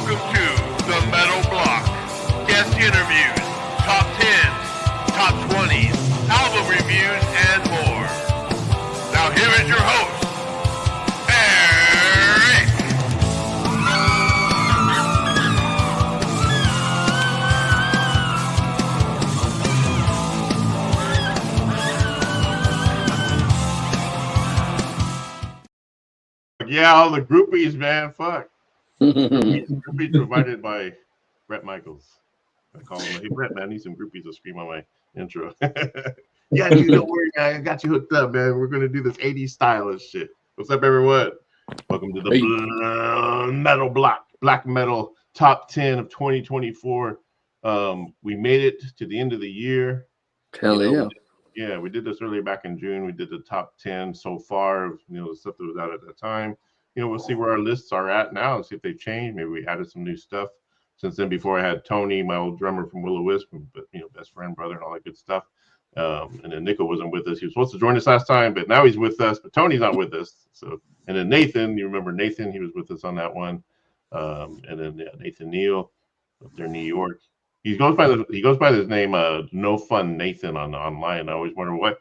Welcome to the Metal Block. Guest interviews, top 10s, top 20s, album reviews, and more. Now here is your host, Eric. Yeah, all the groupies, man. Fuck. Groupies provided by Brett Michaels. I call him, hey, Brett, man, I need some groupies to scream on my intro. Yeah, dude, don't worry, man. I got you hooked up, man. We're going to do this 80s style and shit. What's up, everyone? Welcome to the Metal Block, Black Metal Top 10 of 2024. We made it to the end of the year. Hell yeah. Yeah, we did this earlier back in June. We did the top 10 so far of, the stuff that was out at that time. We'll see where our lists are at now and see if they've changed. Maybe we added some new stuff since then. Before I had Tony, my old drummer from Will-O-Wisp, but best friend, brother, and all that good stuff. And then Nico wasn't with us. He was supposed to join us last time, but now he's with us. But Tony's not with us. So, and then Nathan, you remember Nathan? He was with us on that one. And then Nathan Neal up there in New York. He goes by his name No Fun Nathan online. I always wonder why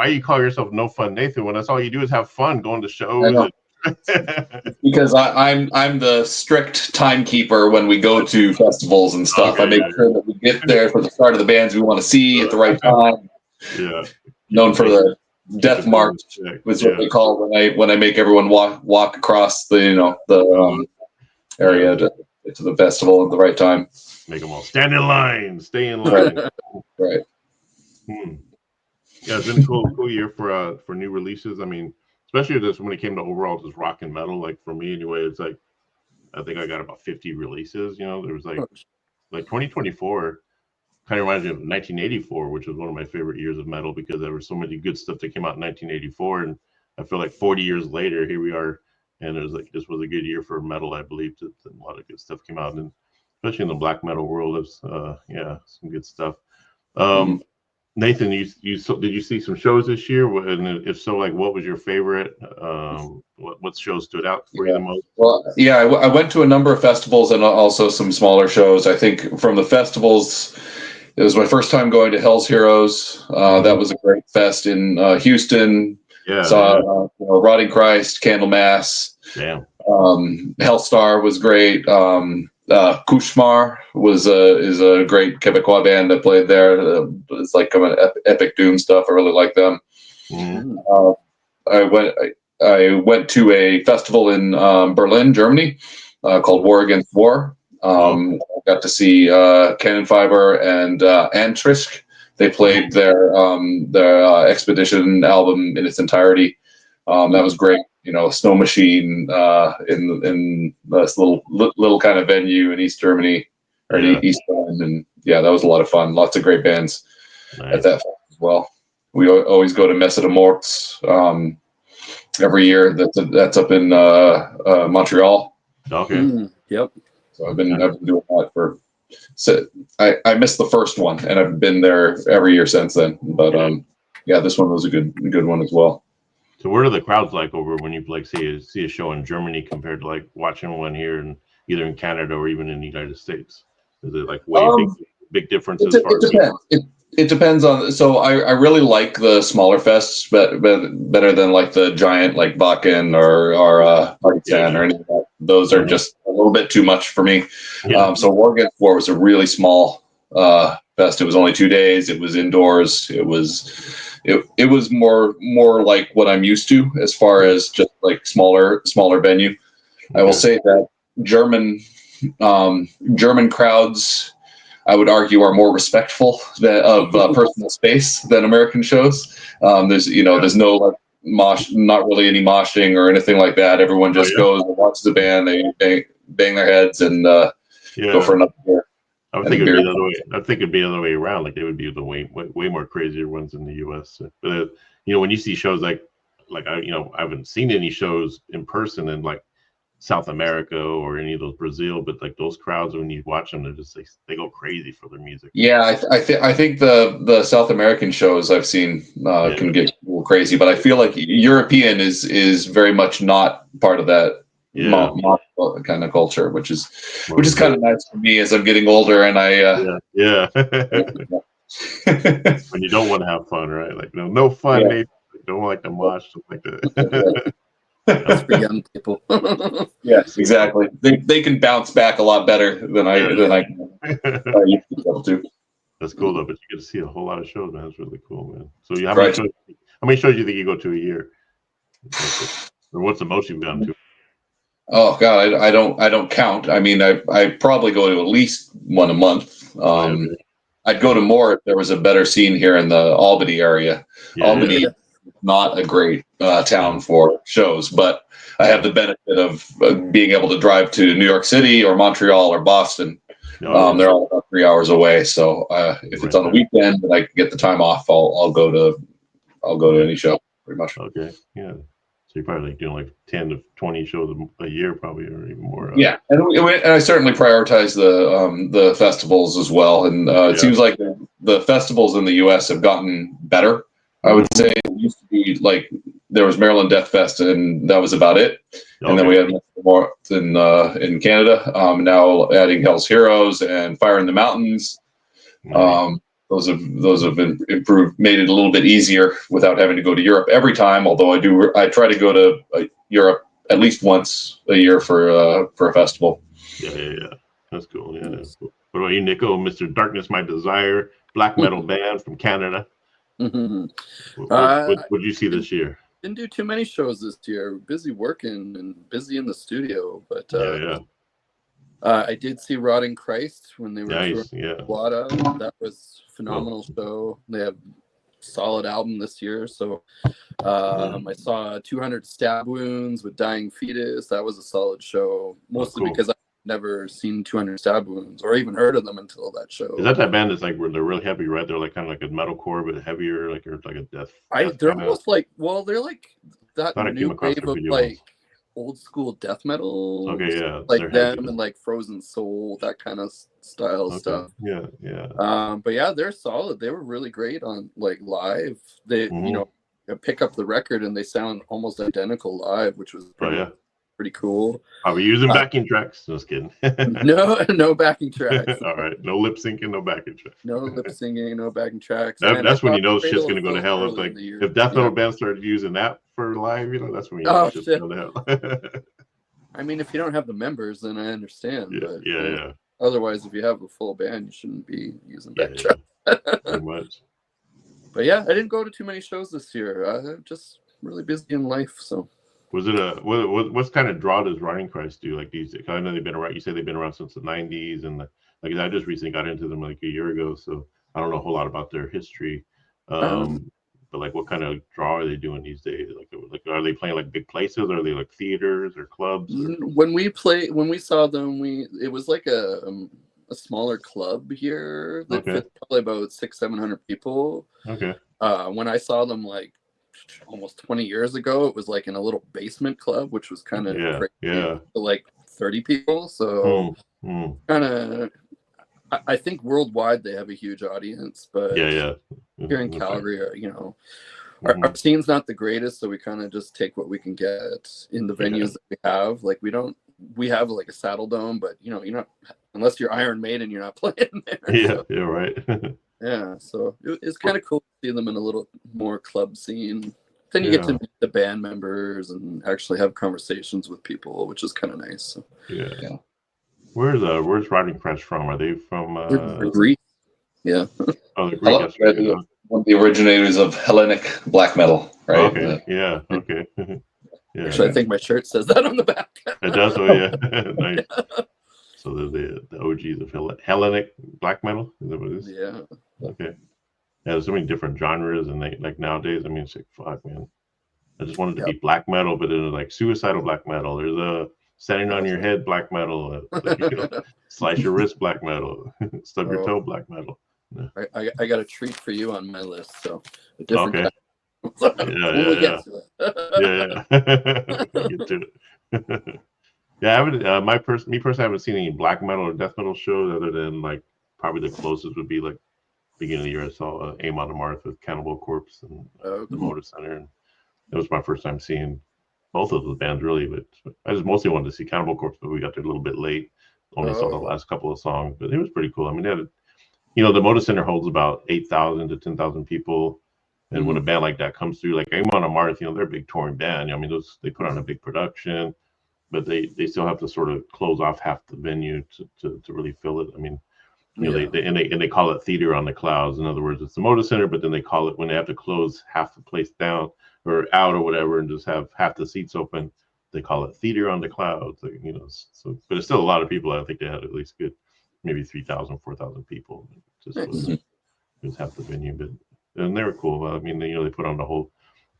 you call yourself No Fun Nathan when that's all you do is have fun going to shows. Because I'm the strict timekeeper when we go to festivals and stuff. Okay, I make sure that we get there for the start of the bands we want to see at the right time. Yeah, known for the death march, was what they call when I make everyone walk across the area to get to the festival at the right time. Make them all stand in line, stay in line. Right. Yeah, it's been a cool year for new releases. I mean, especially just when it came to overall just rock and metal. Like for me anyway, it's like I think I got about 50 releases. There was like 2024 kind of reminds me of 1984, which was one of my favorite years of metal because there was so many good stuff that came out in 1984, and I feel like 40 years later here we are, and it was like this was a good year for metal. I believe that a lot of good stuff came out, and especially in the black metal world, it's some good stuff. Nathan, did you see some shows this year? And if so, like, what was your favorite? What shows stood out for you the most? Well, yeah, I went to a number of festivals and also some smaller shows. I think from the festivals, it was my first time going to Hell's Heroes. That was a great fest in Houston. Yeah, saw Rotting Christ, Candlemass. Damn. Hellstar was great. Kushmar is a great Quebecois band that played there. It's like kind of epic doom stuff. I really like them. I went to a festival in Berlin, Germany, called War Against War. I got to see Cannon Fiber and Antrisk. They played their Expedition album in its entirety. That was great. Snow Machine in this little kind of venue in East Germany or East Berlin, and that was a lot of fun. Lots of great bands at that as well. We always go to Messe de Morts every year. That's up in Montreal. Okay. Yep. So I've been doing that for. So I missed the first one, and I've been there every year since then. But this one was a good one as well. So what are the crowds like over when you like see a show in Germany compared to like watching one here in either in Canada or even in the United States? Is it like way big differences? It depends. It depends on. So I really like the smaller fests, but better than like the giant like Bakken or Partisan or anything like that. Those are just a little bit too much for me. Yeah. So War Against War was a really small fest. It was only 2 days. It was indoors. It was more like what I'm used to as far as just like smaller venue. I will say that German crowds, I would argue, are more respectful of personal space than American shows. There's no like mosh, not really any moshing or anything like that. Everyone just goes and watches the band. They bang their heads and go for another beer. I would think it'd be the other way. I think it'd be the other way around. Like they would be the way more crazier ones in the U.S. But when you see shows like I haven't seen any shows in person in like South America or any of those Brazil, but like those crowds when you watch them, they're just like they go crazy for their music. Yeah, I think the South American shows I've seen can get a little crazy, but I feel like European is very much not part of that kind of culture, which is kind of nice for me as I'm getting older, and yeah. When you don't want to have fun, right? Like no fun, Nathan. Don't like to mosh, like that. That's for young people. Yes, exactly. They can bounce back a lot better than I used to be able to. That's cool though, but you get to see a whole lot of shows, man. That's really cool, man. So how many shows do you think you go to a year? Or what's the most you've gone to? Oh God, I don't count. I mean, I probably go to at least one a month. I'd go to more if there was a better scene here in the Albany area. Albany is not a great town for shows, but I have the benefit of being able to drive to New York City or Montreal or Boston. They're all about 3 hours away. So if it's on the weekend and I can get the time off, I'll go to any show pretty much. Okay, yeah. So you're probably doing like 10 to 20 shows a year, probably, or even more. Yeah, and I certainly prioritize the festivals as well. And it seems like the festivals in the U.S. have gotten better. I would say it used to be like there was Maryland Death Fest, and that was about it. And then we had more in Canada. Now adding Hell's Heroes and Fire in the Mountains. Those have been improved, made it a little bit easier without having to go to Europe every time. Although I try to go to Europe at least once a year for a festival. Yeah. That's cool. Yeah. That's cool. What about you, Nico? Mr. Darkness, My Desire, black metal band from Canada. What did you see this year? Didn't do too many shows this year. Busy working and busy in the studio, but I did see Rotting Christ when they were touring Wada. That was a phenomenal show. They have a solid album this year. So I saw 200 Stab Wounds with Dying Fetus. That was a solid show, mostly because I've never seen 200 Stab Wounds or even heard of them until that show. Is that band that's like where they're really heavy, right? They're like kind of like a metalcore, but heavier, like or like a death. They're almost like, well, they're like that new wave of like old school death metal. Okay, yeah. Like them and like Frozen Soul, that kind of style stuff. Yeah. But yeah, they're solid. They were really great on like live. They pick up the record and they sound almost identical live, which was pretty cool. Are we using backing tracks? Just kidding. No backing tracks. All right, no lip syncing, no backing tracks. No lip syncing, no backing tracks. That's when you know shit's gonna go to hell. It's like if death metal bands started using that for live, that's when you know shit's going to hell. I mean, if you don't have the members, then I understand. Yeah. Otherwise, if you have a full band, you shouldn't be using backing tracks. Pretty much. But yeah, I didn't go to too many shows this year. I'm just really busy in life, so. Was it what's kind of draw does Rotting Christ do? Like these, I know they've been around. You say they've been around since the '90s, and like I just recently got into them like a year ago, so I don't know a whole lot about their history. But like, what kind of draw are they doing these days? Like are they playing like big places? Or are they like theaters or clubs? When we saw them, it was like a smaller club here that fit probably about 600-700 people. Okay. When I saw them like almost 20 years ago, it was like in a little basement club, which was kind of crazy, like 30 people. So kind of, I think worldwide they have a huge audience, but here in Calgary, our scene's not the greatest, so we kind of just take what we can get in the venues that we have. Like we have like a Saddle Dome, but you're not, unless you're Iron Maiden, you're not playing there. Yeah, right. Yeah, so it's kind of cool to see them in a little more club scene. Then you get to meet the band members and actually have conversations with people, which is kind of nice. So. Yeah. Where's Rotting Christ from? Are they from Greece? Yeah. Oh, the Greek. One of the originators of Hellenic black metal, right? Okay. Yeah. Okay. Yeah. Actually, I think my shirt says that on the back. It does. Oh yeah. Nice. So they're the OGs of Hellenic black metal. Is that what it is? Yeah. Okay. Yeah, there's so many different genres, and like nowadays, I mean, it's like fuck, man. I just wanted to be black metal, but then like suicidal black metal. There's a standing on your head black metal, slice your wrist black metal, stub your toe black metal. Yeah. I got a treat for you on my list. So a different. Yeah. Get to it. Yeah, I haven't. Me personally, I haven't seen any black metal or death metal shows other than like probably the closest would be like beginning of the year. I saw Amon Amarth with Cannibal Corpse and the Motor Center, and it was my first time seeing both of those bands really, but I just mostly wanted to see Cannibal Corpse, but we got there a little bit late. Only saw the last couple of songs, but it was pretty cool. I mean, they had, the Moda Center holds about 8,000 to 10,000 people. And when a band like that comes through, like Amon Amarth, they're a big touring band. I mean, they put on a big production, but they still have to sort of close off half the venue to really fill it. I mean, they call it Theater on the Clouds. In other words, it's the Moda Center, but then they call it when they have to close half the place down or out or whatever, and just have half the seats open. They call it Theater on the Clouds. Like, so, but it's still a lot of people. I think they had at least good, maybe 3,000, 4,000 people. Just was half the venue, and they were cool. I mean, they put on the whole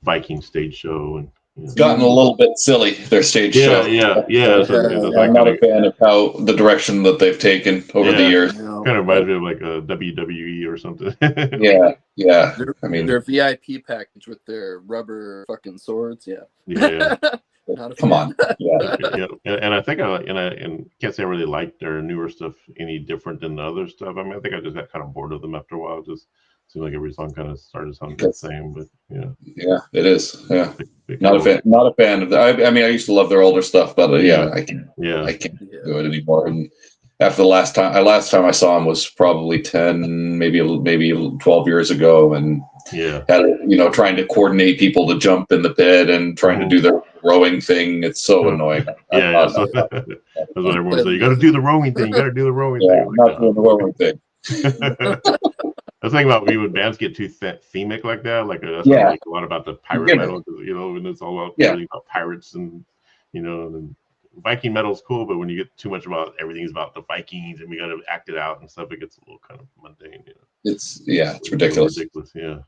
Viking stage show, and it's gotten a little bit silly, their stage show. I'm not a fan of how the direction that they've taken over the years. Kind of reminds me of like a WWE or something. Yeah. I mean, their VIP package with their rubber fucking swords. Yeah. Come on. And I think I can't say I really liked their newer stuff any different than the other stuff. I mean, I think I just got kind of bored of them after a while. It just seemed like every song kind of started sounding the same. But it is. Yeah, not a fan of that. I mean, I used to love their older stuff, but I can't do it anymore. And after the last time I saw them was probably 10, maybe 12 years ago, and had trying to coordinate people to jump in the pit and trying to do their rowing thing. It's so annoying. That's what everyone says. You got to do the rowing thing. You got to do the rowing thing. I'm not doing the rowing thing. I was thinking about when bands get too themic like that. Like that's like a lot about the pirate metal, when it's all about really about pirates and and Viking metal is cool, but when you get too much about everything's about the Vikings and we got to act it out and stuff, it gets a little kind of mundane. It's ridiculous. Yeah.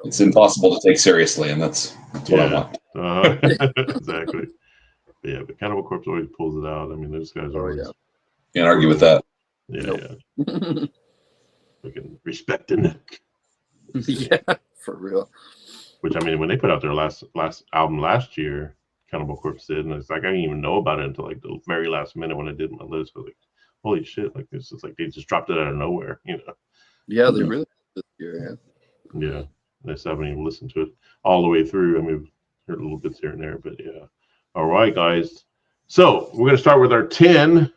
It's impossible to take seriously, and that's what I want. Exactly. But Cannibal Corpse always pulls it out. I mean, those guys are always. Can't argue with that. We can respect the neck. For real. Which, I mean, when they put out their last album last year, Cannibal Corpse did, and it's like I didn't even know about it until like the very last minute when I did my list. I was like, holy shit, like this is like they just dropped it out of nowhere, Yeah, they really did this year, yeah. I just haven't even listened to it all the way through. I mean, we've heard little bits here and there, but all right, guys. So we're gonna start with our 10.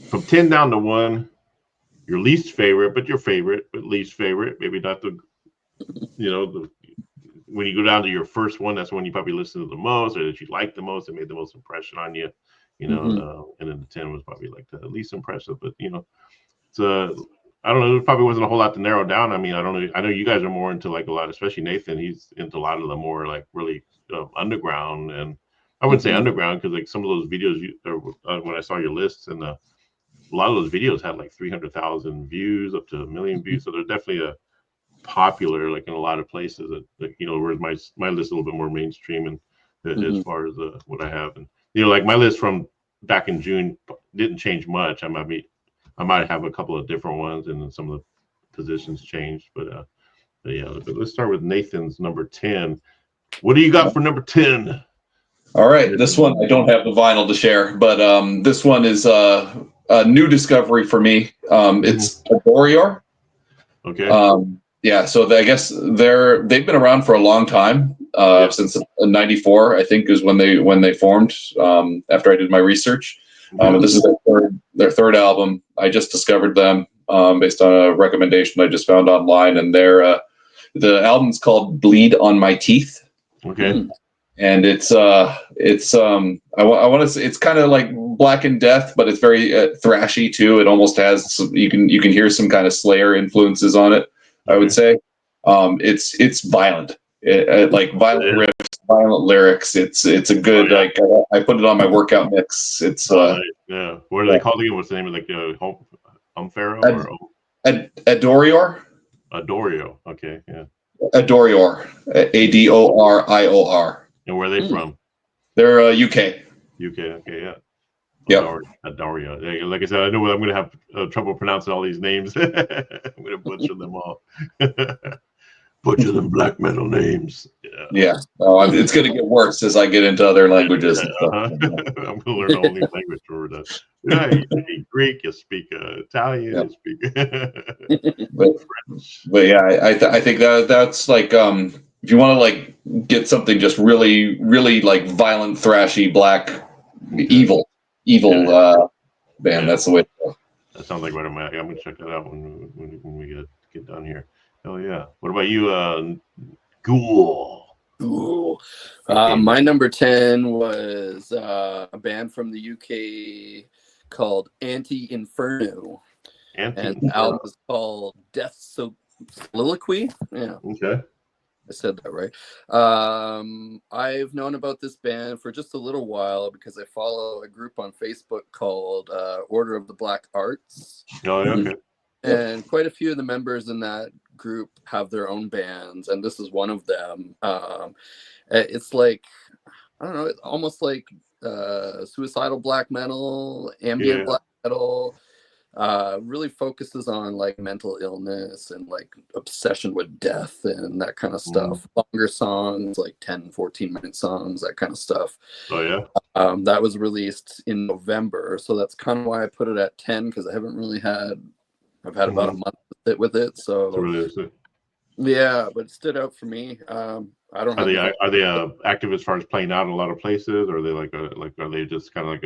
From 10 down to 1. Your least favorite, but your favorite, but least favorite. Maybe not the when you go down to your first one, that's when you probably listen to the most, or that you like the most, it made the most impression on you, and then the 10 was probably like the least impressive. But it's I don't know, there probably wasn't a whole lot to narrow down. I mean, I don't know. I know you guys are more into like a lot, especially Nathan. He's into a lot of the more like really underground, and I wouldn't say underground because like some of those videos when I saw your lists, and a lot of those videos had like 300,000 views, up to 1 million views. So they're definitely a popular, like in a lot of places. That whereas my list is a little bit more mainstream, and as far as what I have, and like my list from back in June didn't change much. I might have a couple of different ones, and then some of the positions changed. But let's start with Nathan's number 10. What do you got for number 10? All right, this one I don't have the vinyl to share, but this one is a new discovery for me. It's Adorior. Okay. So I guess they've been around for a long time. Since '94, I think, is when they formed. After I did my research, this is their third album. I just discovered them based on a recommendation I just found online, and the album's called "Bleed on My Teeth." Okay. And it's I want to say it's kind of like Black and Death, but it's very thrashy too. It almost has you can hear some kind of Slayer influences on it. I would say it's violent, like violent riffs, violent lyrics. It's a good I put it on my workout mix. It's What are they called again? What's the name of like Pharaoh or Adorior? Adorio. Okay, yeah. Adorior, Adorior. And where are they from? They're UK. UK. Okay, yeah. Yeah. Adoria. Like I said, I know I'm going to have trouble pronouncing all these names. I'm going to butcher them all. Butcher them black metal names. Yeah. Oh, it's going to get worse as I get into other languages. I'm going to learn a whole new language for that. Yeah, you speak Greek, you speak Italian, you speak French. But yeah, I think that's like if you want to like get something just really, really like violent, thrashy, black, evil band, that's the way to go. That sounds like right on my. I'm gonna check that out when we get done here. Oh yeah. What about you, Ghul? Ooh. My number 10 was a band from the UK called Anti-Inferno. And the album is called Death Soliloquy. Yeah. Okay. I said that right. I've known about this band for just a little while because I follow a group on Facebook called Order of the Black Arts. Oh, yeah, okay. And quite a few of the members in that group have their own bands, and this is one of them. It's like, I don't know, it's almost like suicidal black metal, ambient black metal. Really focuses on like mental illness and like obsession with death and that kind of stuff. Longer songs, like 10-14 minute songs, that kind of stuff. Oh yeah. That was released in November, so that's kind of why I put it at 10, because I haven't really had about a month to sit with it. So yeah, but it stood out for me. I don't know. Are they active as far as playing out in a lot of places, or are they are they just kind of like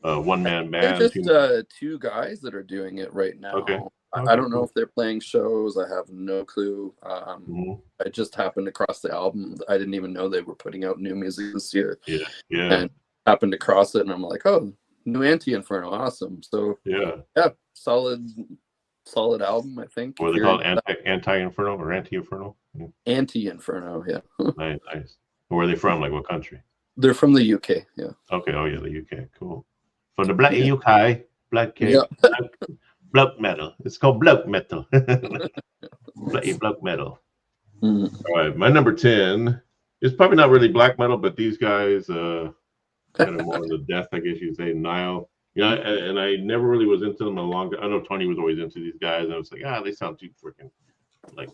a one-man band? They're just two guys that are doing it right now. Okay. I don't know if they're playing shows. I have no clue. I just happened across the album. I didn't even know they were putting out new music this year. Yeah. And happened to cross it, and I'm like, oh, new Anti-Inferno, awesome. So yeah, solid album, I think. What are they called? Anti-Inferno or Anti-Inferno? Anti-Inferno, yeah. Nice. Where are they from? Like what country? They're from the UK, yeah. Okay, oh yeah, the UK, cool. From the black UK, black metal. It's called black metal. Black metal. All right, my number 10 is probably not really black metal, but these guys kind of more in the death, I guess you'd say. Nile. Yeah, and I never really was into them a long time. I know Tony was always into these guys, and I was like, they sound too freaking like,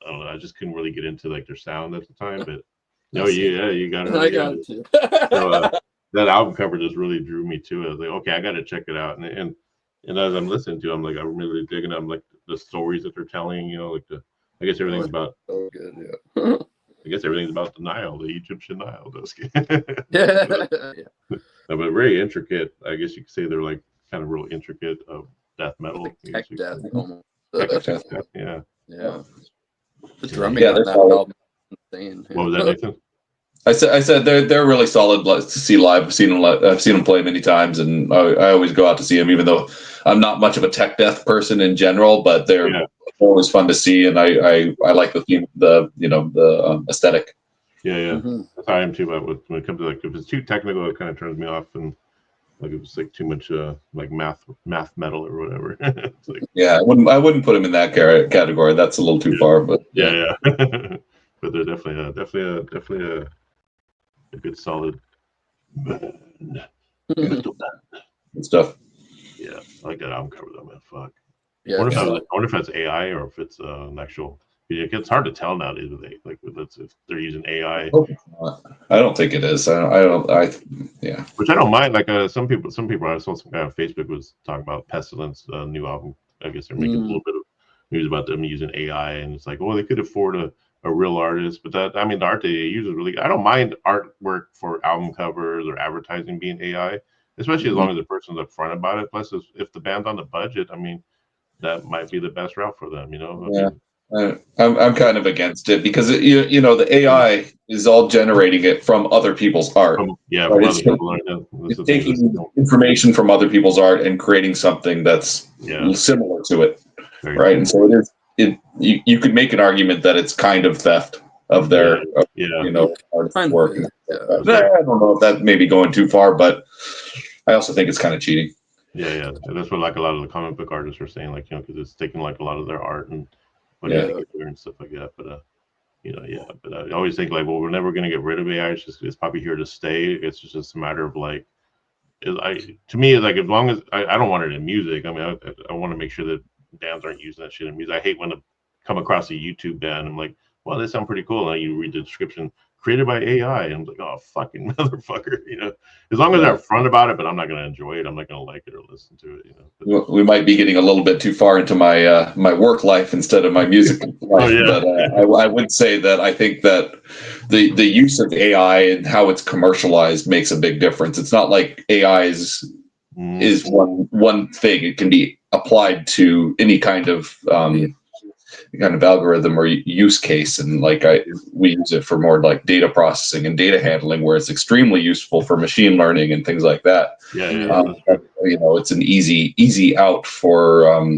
I don't know. I just couldn't really get into like their sound at the time, but you got it. I got it too. So, that album cover just really drew me to it. I was like, okay, I got to check it out. And as I'm listening to it, I'm like, I'm really digging it. I'm like the stories that they're telling, like I guess everything's about. So good, yeah. I guess everything's about the Nile, the Egyptian Nile. Yeah. But very intricate. I guess you could say they're like kind of real intricate of death metal. Like tech death, almost. Yeah. The drumming on that album is insane. What was that, Nathan? I said they're really solid to see live. I've seen them play many times, and I always go out to see them, even though I'm not much of a tech death person in general. But they're always fun to see, and I like the theme, the aesthetic. Yeah. That's how I am too. But when it comes to like, if it's too technical, it kind of turns me off, and like if it's like too much like math metal or whatever. It's like, I wouldn't put them in that category. That's a little too far, but yeah. But they're definitely a good solid band. Good stuff. Yeah, I like that album cover though, man. Fuck. Yeah, I wonder if that's AI or if it's an actual. It's hard to tell nowadays if they're using AI. I don't think it is. Which I don't mind. Like some people. I saw some guy on Facebook was talking about Pestilence new album. I guess they're making a little bit of news about them using AI, and it's like, they could afford a real artist, but the art they use is really good. I don't mind artwork for album covers or advertising being AI, especially as long as the person's upfront about it. Plus, if the band's on the budget, that might be the best route for them. I'm kind of against it because the AI is all generating it from other people's art. It's taking information from other people's art and creating something that's similar to it, right? And so it is. You could make an argument that it's kind of theft of their artist work. I don't know if that may be going too far, but I also think it's kind of cheating. Yeah. And that's what like a lot of the comic book artists are saying, like, because it's taking like a lot of their art and and stuff like that. But but I always think like, we're never going to get rid of AI. It's probably here to stay. It's just a matter of like, to me, it's like, as long as I don't want it in music. I want to make sure that bands aren't using that shit in music. I hate when I come across a YouTube band. I'm like, well, they sound pretty cool. And you read the description, created by AI. And I'm like, oh, fucking motherfucker, you know. As long as they're upfront about it, but I'm not going to enjoy it. I'm not going to like it or listen to it, you know. But, we might be getting a little bit too far into my my work life instead of my music life. But I would say that I think that the use of AI and how it's commercialized makes a big difference. It's not like AI is one thing. It can be applied to any kind of algorithm or use case, and we use it for more like data processing and data handling, where it's extremely useful for machine learning and things like that. You know, it's an easy out for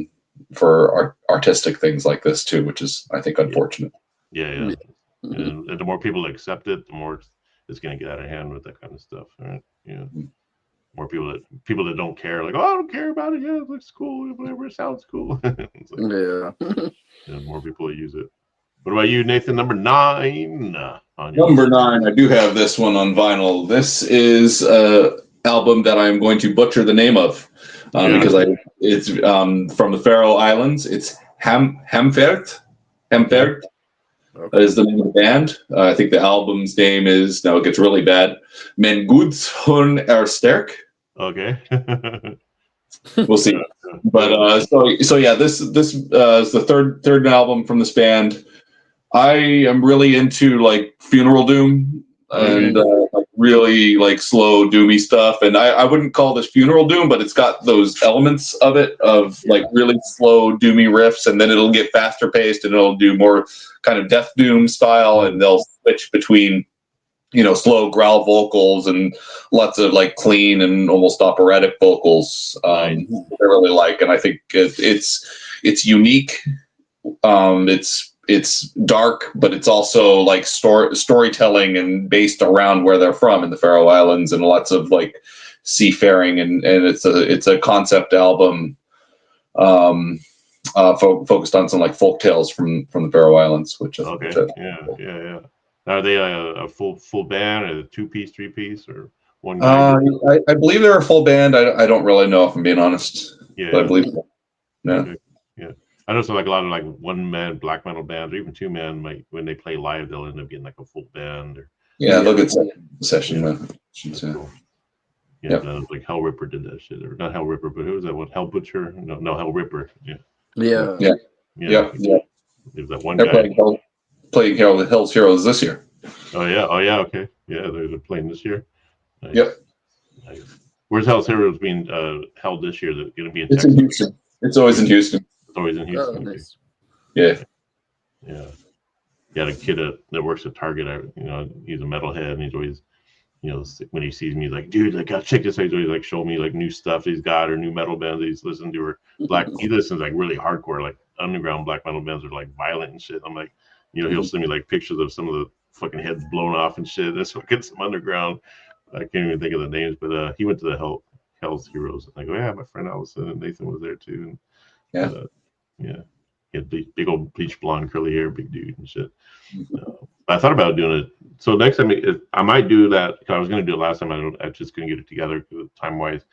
artistic things like this too, which is, I think, unfortunate. And the more people accept it, the more it's going to get out of hand with that kind of stuff, right? More people that don't care, like, oh, I don't care about it. Yeah, it looks cool. Whatever, it sounds cool. It's like, more people use it. What about you, Nathan? Number 9. Number 9. I do have this one on vinyl. This is an album that I'm going to butcher the name of because it's from the Faroe Islands. It's Hamfert. That is the name of the band. I think the album's name is, now it gets really bad, Men Guds Hun Sterk. Okay. We'll see. But so yeah, this is the third album from this band. I am really into like funeral doom and like really like slow doomy stuff. And I wouldn't call this funeral doom, but it's got those elements of it, of like really slow doomy riffs, and then it'll get faster paced and it'll do more kind of death doom style, and they'll switch between, you know, slow growl vocals and lots of like clean and almost operatic vocals. I really like, and I think it's unique. It's dark, but it's also like storytelling and based around where they're from in the Faroe Islands, and lots of like seafaring, and it's a concept album focused on some like folk tales from the Faroe Islands, which is Are they a full band, or a 2-piece, 3-piece, or one guy? I believe they're a full band. I don't really know, if I'm being honest. But I believe so. I know so like a lot of like one-man black metal bands, or even two-man, when they play live, they'll end up getting like a full band. Or they'll get session. Cool. Like Hell Ripper did that shit, or not Hell Ripper, but who was that one? Hell Butcher? No, Hell Ripper. Yeah. There's that one guy playing Hell's Heroes this year. Oh yeah, okay. Yeah, they're playing this year. Nice. Yep. Nice. Where's Hell's Heroes being held this year? They're going to be in Texas. In Houston. It's always in Houston. It's always in Houston. Oh, nice. Yeah. The kid that works at Target, he's a metalhead, and he's always, when he sees me, he's like, dude, I gotta check this out. He's always like showing me like new stuff he's got, or new metal bands he's listening to, or he listens like really hardcore, like underground black metal bands are like violent and shit. I'm like, he'll send me like pictures of some of the fucking heads blown off and shit. That's what gets some underground. I can't even think of the names, but he went to the Hell's Heroes. And I go, yeah, my friend Allison and Nathan was there too. And, he had big old bleach blonde curly hair, big dude and shit. I thought about doing it. So next time I might do that. I was going to do it last time. I just couldn't get it together time wise.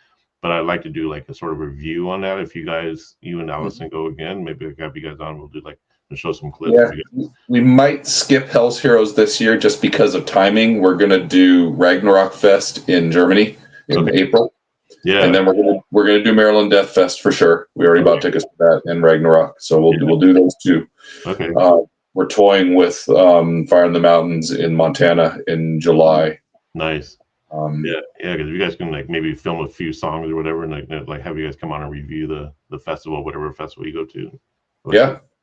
But I'd like to do like a sort of review on that. If you and Allison go again, maybe I'll have you guys on. We'll do like show some clips. Yeah, we might skip Hell's Heroes this year just because of timing. We're going to do Ragnarok Fest in Germany in April. Yeah, and then we're gonna do Maryland Death Fest for sure. We already bought tickets for that, and Ragnarok, so we'll do those two. Okay. We're toying with Fire in the Mountains in Montana in July. Nice. Because you guys can like maybe film a few songs or whatever, and like have you guys come on and review the festival, whatever festival you go to.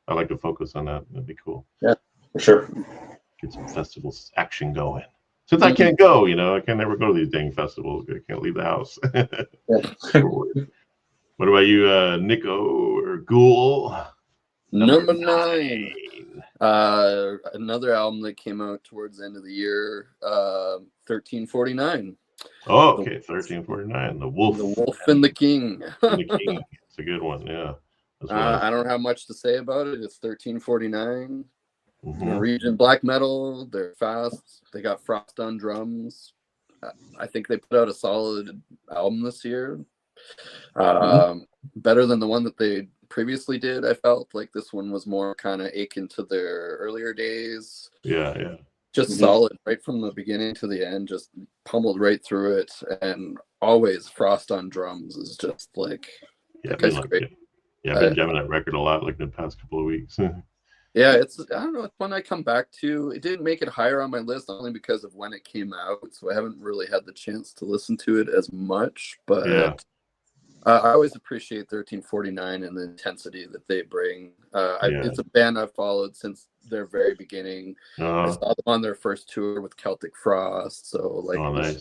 I like to focus on that. That'd be cool. Yeah, for sure. Get some festival action going. Since I can't go, I can never go to these dang festivals. I can't leave the house. What about you, Nico or Ghul? Number 9. Another album that came out towards the end of the year, 1349. Oh, okay, 1349. The Wolf. The Wolf and the King. The King. It's a good one, yeah. I don't have much to say about it. It's 1349. Norwegian black metal. They're fast. They got Frost on drums. I think they put out a solid album this year. Better than the one that they previously did. I felt like this one was more kind of akin to their earlier days. Yeah. just solid right from the beginning to the end, just pummeled right through it. And always Frost on drums is just like, that guy's great. Yeah, I've been jamming that record a lot, like the past couple of weeks. Yeah, I don't know, it's one I come back to. It didn't make it higher on my list only because of when it came out, so I haven't really had the chance to listen to it as much. But I always appreciate 1349 and the intensity that they bring. It's a band I've followed since their very beginning. I saw them on their first tour with Celtic Frost, so like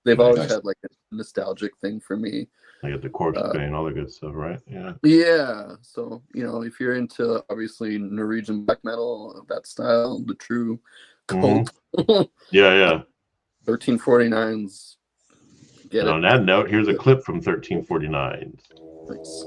they've always had like a nostalgic thing for me. I get the Corpse Pain, all that good stuff, right? Yeah. Yeah. So, you know, if you're into obviously Norwegian black metal, that style, the true cult. 1349's get it. On that note, here's a clip from 1349. Nice.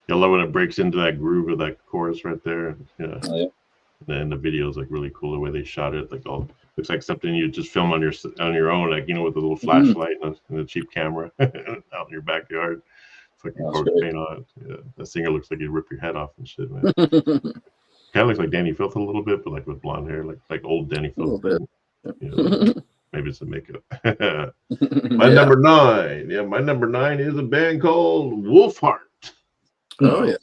I love when it breaks into that groove of that chorus right there. Yeah. And the video is like really cool the way they shot it. Like all looks like something you just film on your own, like you know, with a little flashlight and a cheap camera out in your backyard. It's like you Corpse Paint on it. Yeah. The singer looks like he'd rip your head off and shit, man. Kind of looks like Danny Filth a little bit, but like with blonde hair, like old Danny Filth. You know, maybe it's the makeup. My number 9. Yeah, my number 9 is a band called Wolfheart. Oh yeah.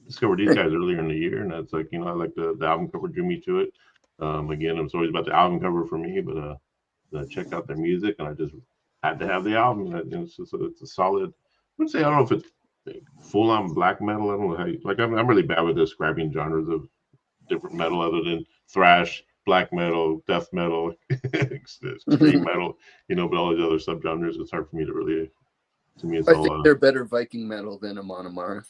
Discovered these guys earlier in the year, and that's like, you know, I like the album cover drew me to it. Again, it was always about the album cover for me, but I checked out their music and I just had to have the album. And it's just it's a solid. I would say I don't know if it's full on black metal. I don't know how you, like I'm really bad with describing genres of different metal other than thrash, black metal, death metal, extreme metal, you know, but all these other subgenres. It's hard for me to really. To me, it's I think they're better Viking metal than Amon Amarth.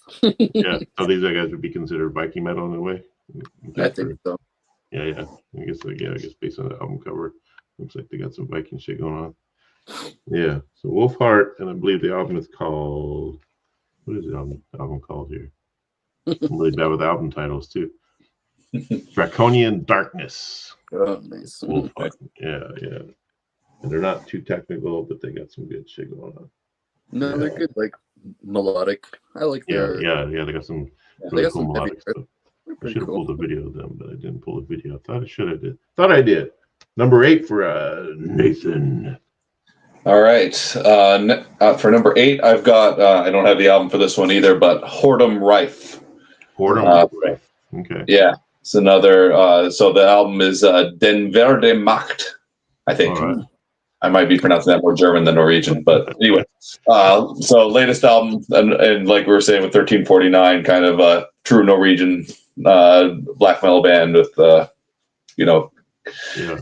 Yeah, so these guys would be considered Viking metal in a way. I think so. Yeah. I guess based on the album cover, looks like they got some Viking shit going on. Yeah. So Wolfheart, and I believe the album is called. What is the album called here? I'm really bad with album titles too. Draconian Darkness. Oh, nice. Wolfheart. Yeah. And they're not too technical, but they got some good shit going on. No, they're good, like melodic. I like their. Yeah. They got some really cool melodic stuff. I should have pulled a video of them, but I didn't pull a video. I thought I should have did. Thought I did. Number 8 for Nathan. All right. For number 8, I've got. I don't have the album for this one either, but Whoredom Rife. Whoredom Rife. Okay. Yeah, it's another. So the album is Den Verde Macht, I think. All right. I might be pronouncing that more German than Norwegian, but anyway. So latest album, and like we were saying with 1349, kind of a true Norwegian black metal band with,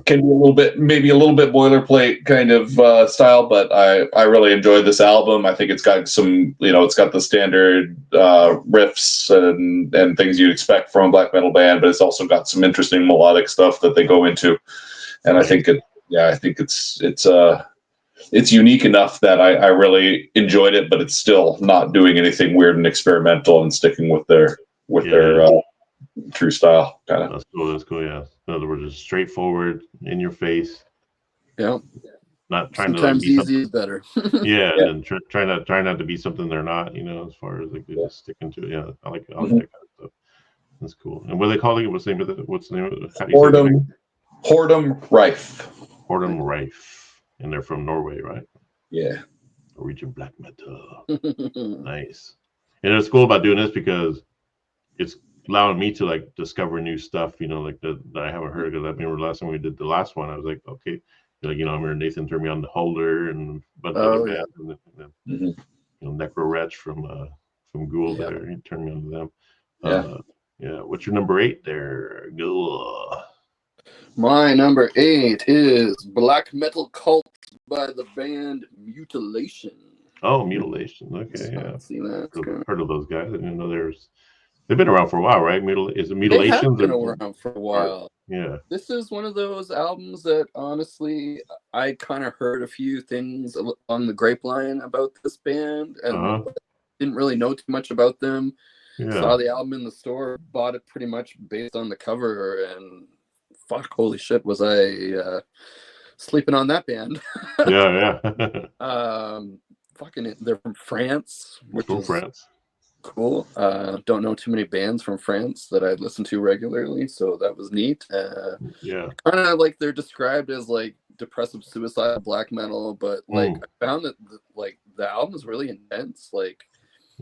can be maybe a little bit boilerplate kind of style, but I really enjoyed this album. I think it's got some, it's got the standard riffs and things you'd expect from a black metal band, but it's also got some interesting melodic stuff that they go into, and I think it's unique enough that I really enjoyed it, but it's still not doing anything weird and experimental and sticking with their true style kind of. That's cool. Yeah. In other words, it's straightforward, in your face. Yeah. Not trying sometimes to be easy is better. And try not to be something they're not. As far as like they just sticking to it. Yeah, I like that kind of stuff. That's cool. And what are they calling it? What's the name of it? Hordem Rife. Hordem Rife. And they're from Norway, right? Yeah. Norwegian black metal. Nice. And it's cool about doing this because it's allowing me to like discover new stuff, you know, like that I haven't heard. Because I remember the last time we did the last one, I was like, okay, like, you know, I remember Nathan turned me on to Holder and a bunch of other bands, and then you know, Necro Wretch from Ghul there. He turned me on to them. Yeah. What's your number 8 there, Ghul? My number 8 is Black Metal Cult by the band Mutilation. Oh, Mutilation. Okay, yeah. See that? Heard of those guys? I didn't know they've been around for a while, right? Is it Mutilation? They have been around for a while. Yeah. This is one of those albums that honestly I kind of heard a few things on the grapevine about this band and didn't really know too much about them. Yeah. Saw the album in the store, bought it pretty much based on the cover, and fuck, holy shit, was I sleeping on that band. Yeah. Fucking, they're from France. From France. Cool. Don't know too many bands from France that I listen to regularly, so that was neat. Yeah. Kind of like they're described as like depressive suicide black metal, but like I found that the album is really intense. Like,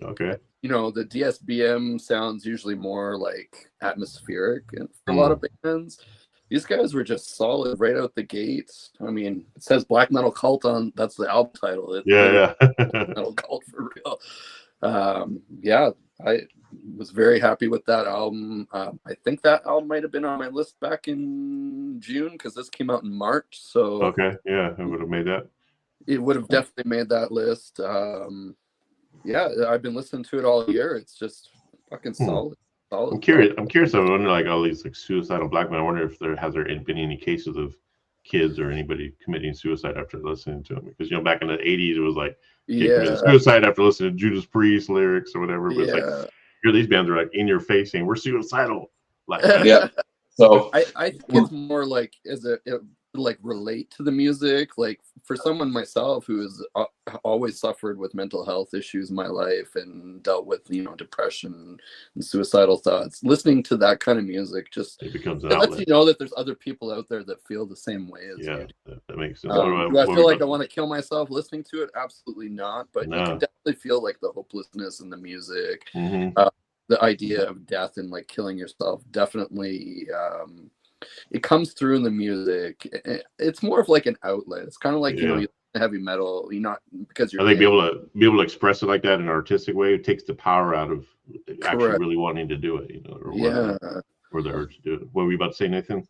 okay, you know, the DSBM sounds usually more like atmospheric, and for a lot of bands, these guys were just solid right out the gates. I mean, it says Black Metal Cult on, that's the album title. Yeah. Black Metal Cult for real. Yeah, I was very happy with that album. I think that album might have been on my list back in June because this came out in March. So okay, yeah, it would have made that. It would have definitely made that list. Yeah, I've been listening to it all year. It's just fucking solid. I'm curious. I wonder, like, all these like suicidal black men. I wonder if there been any cases of kids or anybody committing suicide after listening to them, because, you know, back in the 80s it was like suicide after listening to Judas Priest lyrics or whatever, but it's like, here these bands are like in your face saying we're suicidal, like so I think it's more like like relate to the music. Like for someone myself who has always suffered with mental health issues in my life and dealt with, you know, depression and suicidal thoughts, listening to that kind of music just it becomes an it outlet. lets you know that there's other people out there that feel the same way as you. That makes sense. Do I feel like I want to kill myself listening to it? Absolutely not, but you can definitely feel like the hopelessness in the music. The idea of death and like killing yourself definitely it comes through in the music. It's more of like an outlet. It's kind of like, you know, heavy metal, you're not, because you're, I think be able to express it like that in an artistic way, it takes the power out of actually really wanting to do it, you know, or the urge to do it. What were you about to say, Nathan?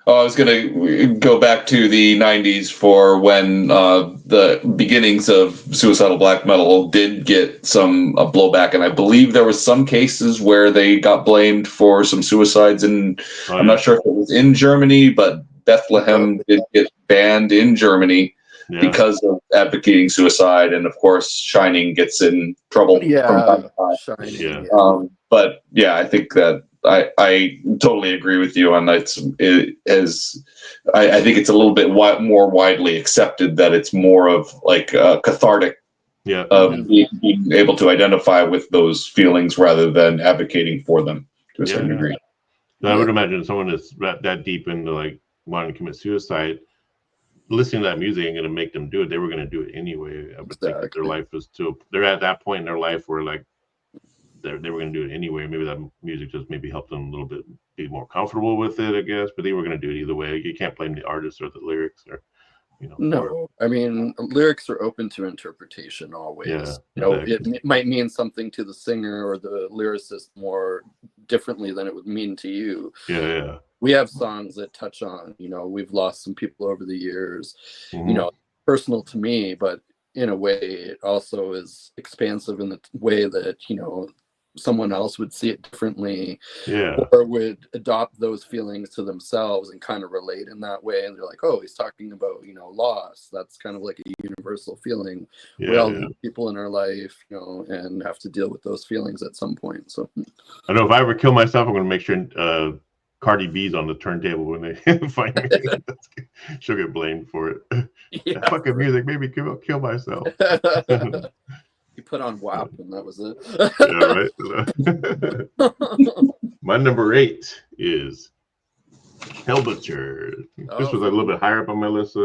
Oh, I was going to go back to the 90s for when the beginnings of suicidal black metal did get some blowback. And I believe there was some cases where they got blamed for some suicides. And I'm not sure if it was in Germany, but Bethlehem did get banned in Germany because of advocating suicide. And of course, Shining gets in trouble from time to time. Shining, but yeah, I think that I totally agree with you on that. I think it's a little bit more widely accepted that it's more of like cathartic of being able to identify with those feelings rather than advocating for them to a certain degree. I would imagine someone that's that deep into like wanting to commit suicide, listening to that music ain't going to make them do it. They were going to do it anyway. I would think that their life was they're at that point in their life where like they were going to do it anyway. Maybe that music just maybe helped them a little bit be more comfortable with it, I guess. But they were going to do it either way. You can't blame the artist or the lyrics, or, you know. No, I mean, lyrics are open to interpretation always. Yeah, you know, it might mean something to the singer or the lyricist more differently than it would mean to you. Yeah. We have songs that touch on, you know, we've lost some people over the years, you know, personal to me, but in a way it also is expansive in the way that, you know, someone else would see it differently, or would adopt those feelings to themselves and kind of relate in that way. And they're like, oh, he's talking about, you know, loss. That's kind of like a universal feeling. We all lose people in our life, you know, and have to deal with those feelings at some point. So I know if I ever kill myself, I'm going to make sure Cardi B's on the turntable when they find me. She'll get blamed for it. That fucking music made me kill myself. You put on WAP and that was it. Yeah, right. My number 8 is Hell Butcher. Oh. This was a little bit higher up on my list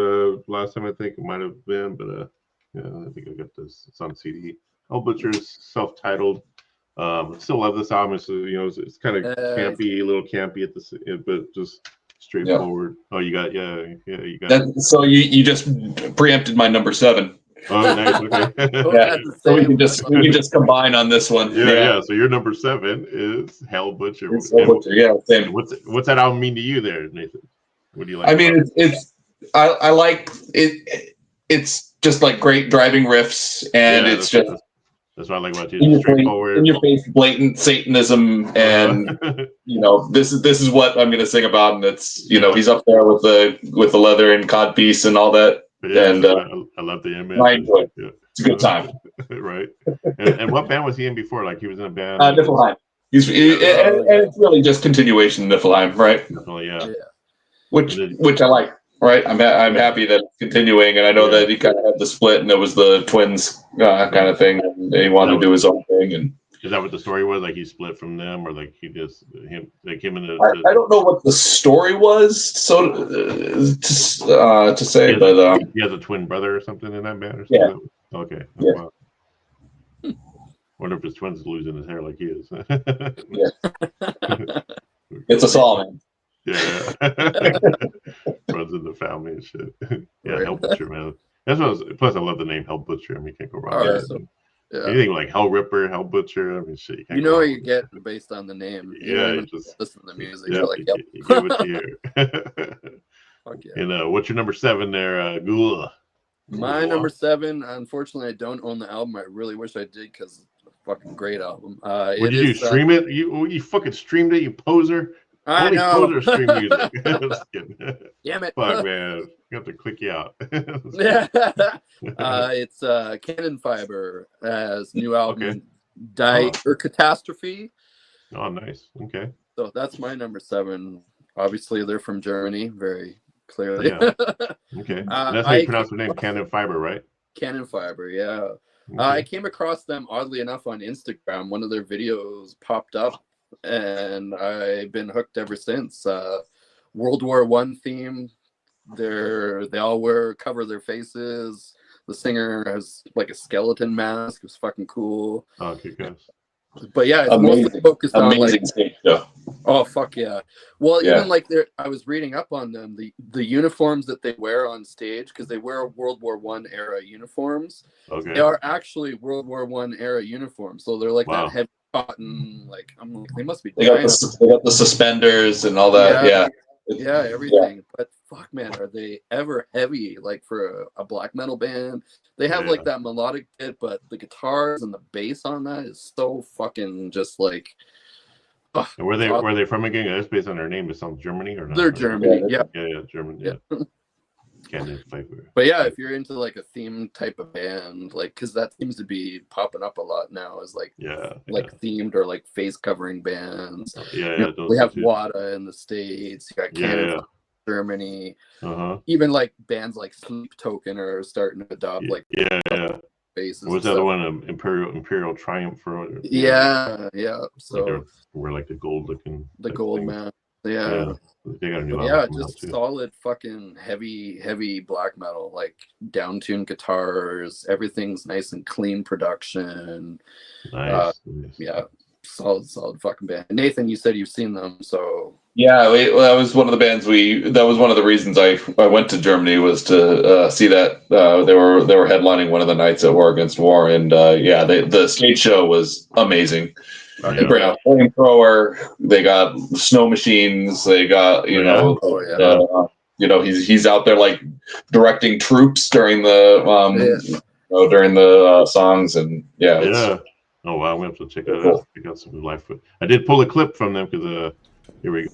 last time. I think it might have been, but yeah, I think I got this. It's on CD. Hell Butcher's self-titled. Still love this album. It's it's kind of campy, a little campy at the, but just straightforward. Oh, you got you got. That, so you just preempted my number 7. Oh, nice. Okay. Yeah. So we can just combine on this one. Yeah. So your number 7 is Hell Butcher. Hell Butcher. Yeah. Same. What's that album mean to you, there, Nathan? What do you like? I mean, I like it. It's just like great driving riffs, and it's just. That's what I like about you. Straightforward, in your face, blatant Satanism, and this is what I'm going to sing about, and it's he's up there with the leather and codpiece and all that. Yeah, and I love the image. I enjoy it. Yeah. It's a good time. Right. And what band was he in before? Like he was in a band. Niflheim. And it's really just continuation of Niflheim, right? Definitely, yeah. Which I like. Right, I'm happy that it's continuing, and I know that he kind of had the split, and it was the twins kind of thing, and he wanted to do his own thing. And is that what the story was? Like he split from them, or like him and I don't know what the story was, so to say, but he has a twin brother or something in that band, or something. Yeah. Okay. Yeah. Wow. Wonder if his twin's losing his hair like he is. Yeah. It's us all, man. Yeah. Runs in the family and shit. Yeah, Hell Butcher, man. That's what plus I love the name Hell Butcher. I mean, you can't go wrong. Anything like Hell Ripper, Hell Butcher. I mean, shit. You know what you get based on the name. You just listen to the music. Yeah, You're like, yep. you get what you hear. Fuck yeah. And what's your number 7 there, Ghul? My number 7. Unfortunately, I don't own the album. I really wish I did because it's a fucking great album. Did you stream it? You fucking streamed it, you poser. I Only know. Poser stream music. Just kidding. Damn it. Fuck, man. You have to click you out. It's Cannon Fiber as new album, Catastrophe. Oh, nice. Okay. So that's my number 7. Obviously, they're from Germany, very clearly. Yeah. Okay. That's how you pronounce the name, Cannon Fiber, right? Cannon Fiber, yeah. Okay. I came across them, oddly enough, on Instagram. One of their videos popped up, and I've been hooked ever since. World War I theme. They all cover their faces. The singer has like a skeleton mask. It was fucking cool. Oh, okay, guys. But yeah, it's mostly focused on like stage show. Oh fuck yeah! Well, even like I was reading up on them. The uniforms that they wear on stage, because they wear World War I era uniforms. Okay. They are actually World War I era uniforms, so they're like that heavy cotton. Like I'm like, they must be. They got the suspenders and all that. Yeah, everything. But fuck, man, are they ever heavy? Like for a black metal band, they have like that melodic bit, but the guitars and the bass on that is so fucking just like. And where they from again? That's based on their name. It sounds Germany or not? They're Germany. Yeah, German. Yeah. Cannon Fiber. But yeah, if you're into like a theme type of band, like because that seems to be popping up a lot now, is like themed or like face covering bands. We have WADA in the States. You got Cannon in Germany. Even like bands like Sleep Token are starting to adopt bases. What was the other one? Imperial Triumph or So we're like the gold looking. The gold man. Yeah. They got a new album just solid fucking heavy black metal, like down-tuned guitars. Everything's nice and clean production. Nice. Solid fucking band. Nathan, you said you've seen them, so that was one of the bands that was one of the reasons I went to Germany, was to see that they were headlining one of the nights at War Against War, and the stage show was amazing. They bring out flamethrower. They got snow machines. They got he's out there like directing troops during the songs, and Oh wow, we have to check that out. We got some live foot. I did pull a clip from them because here we go.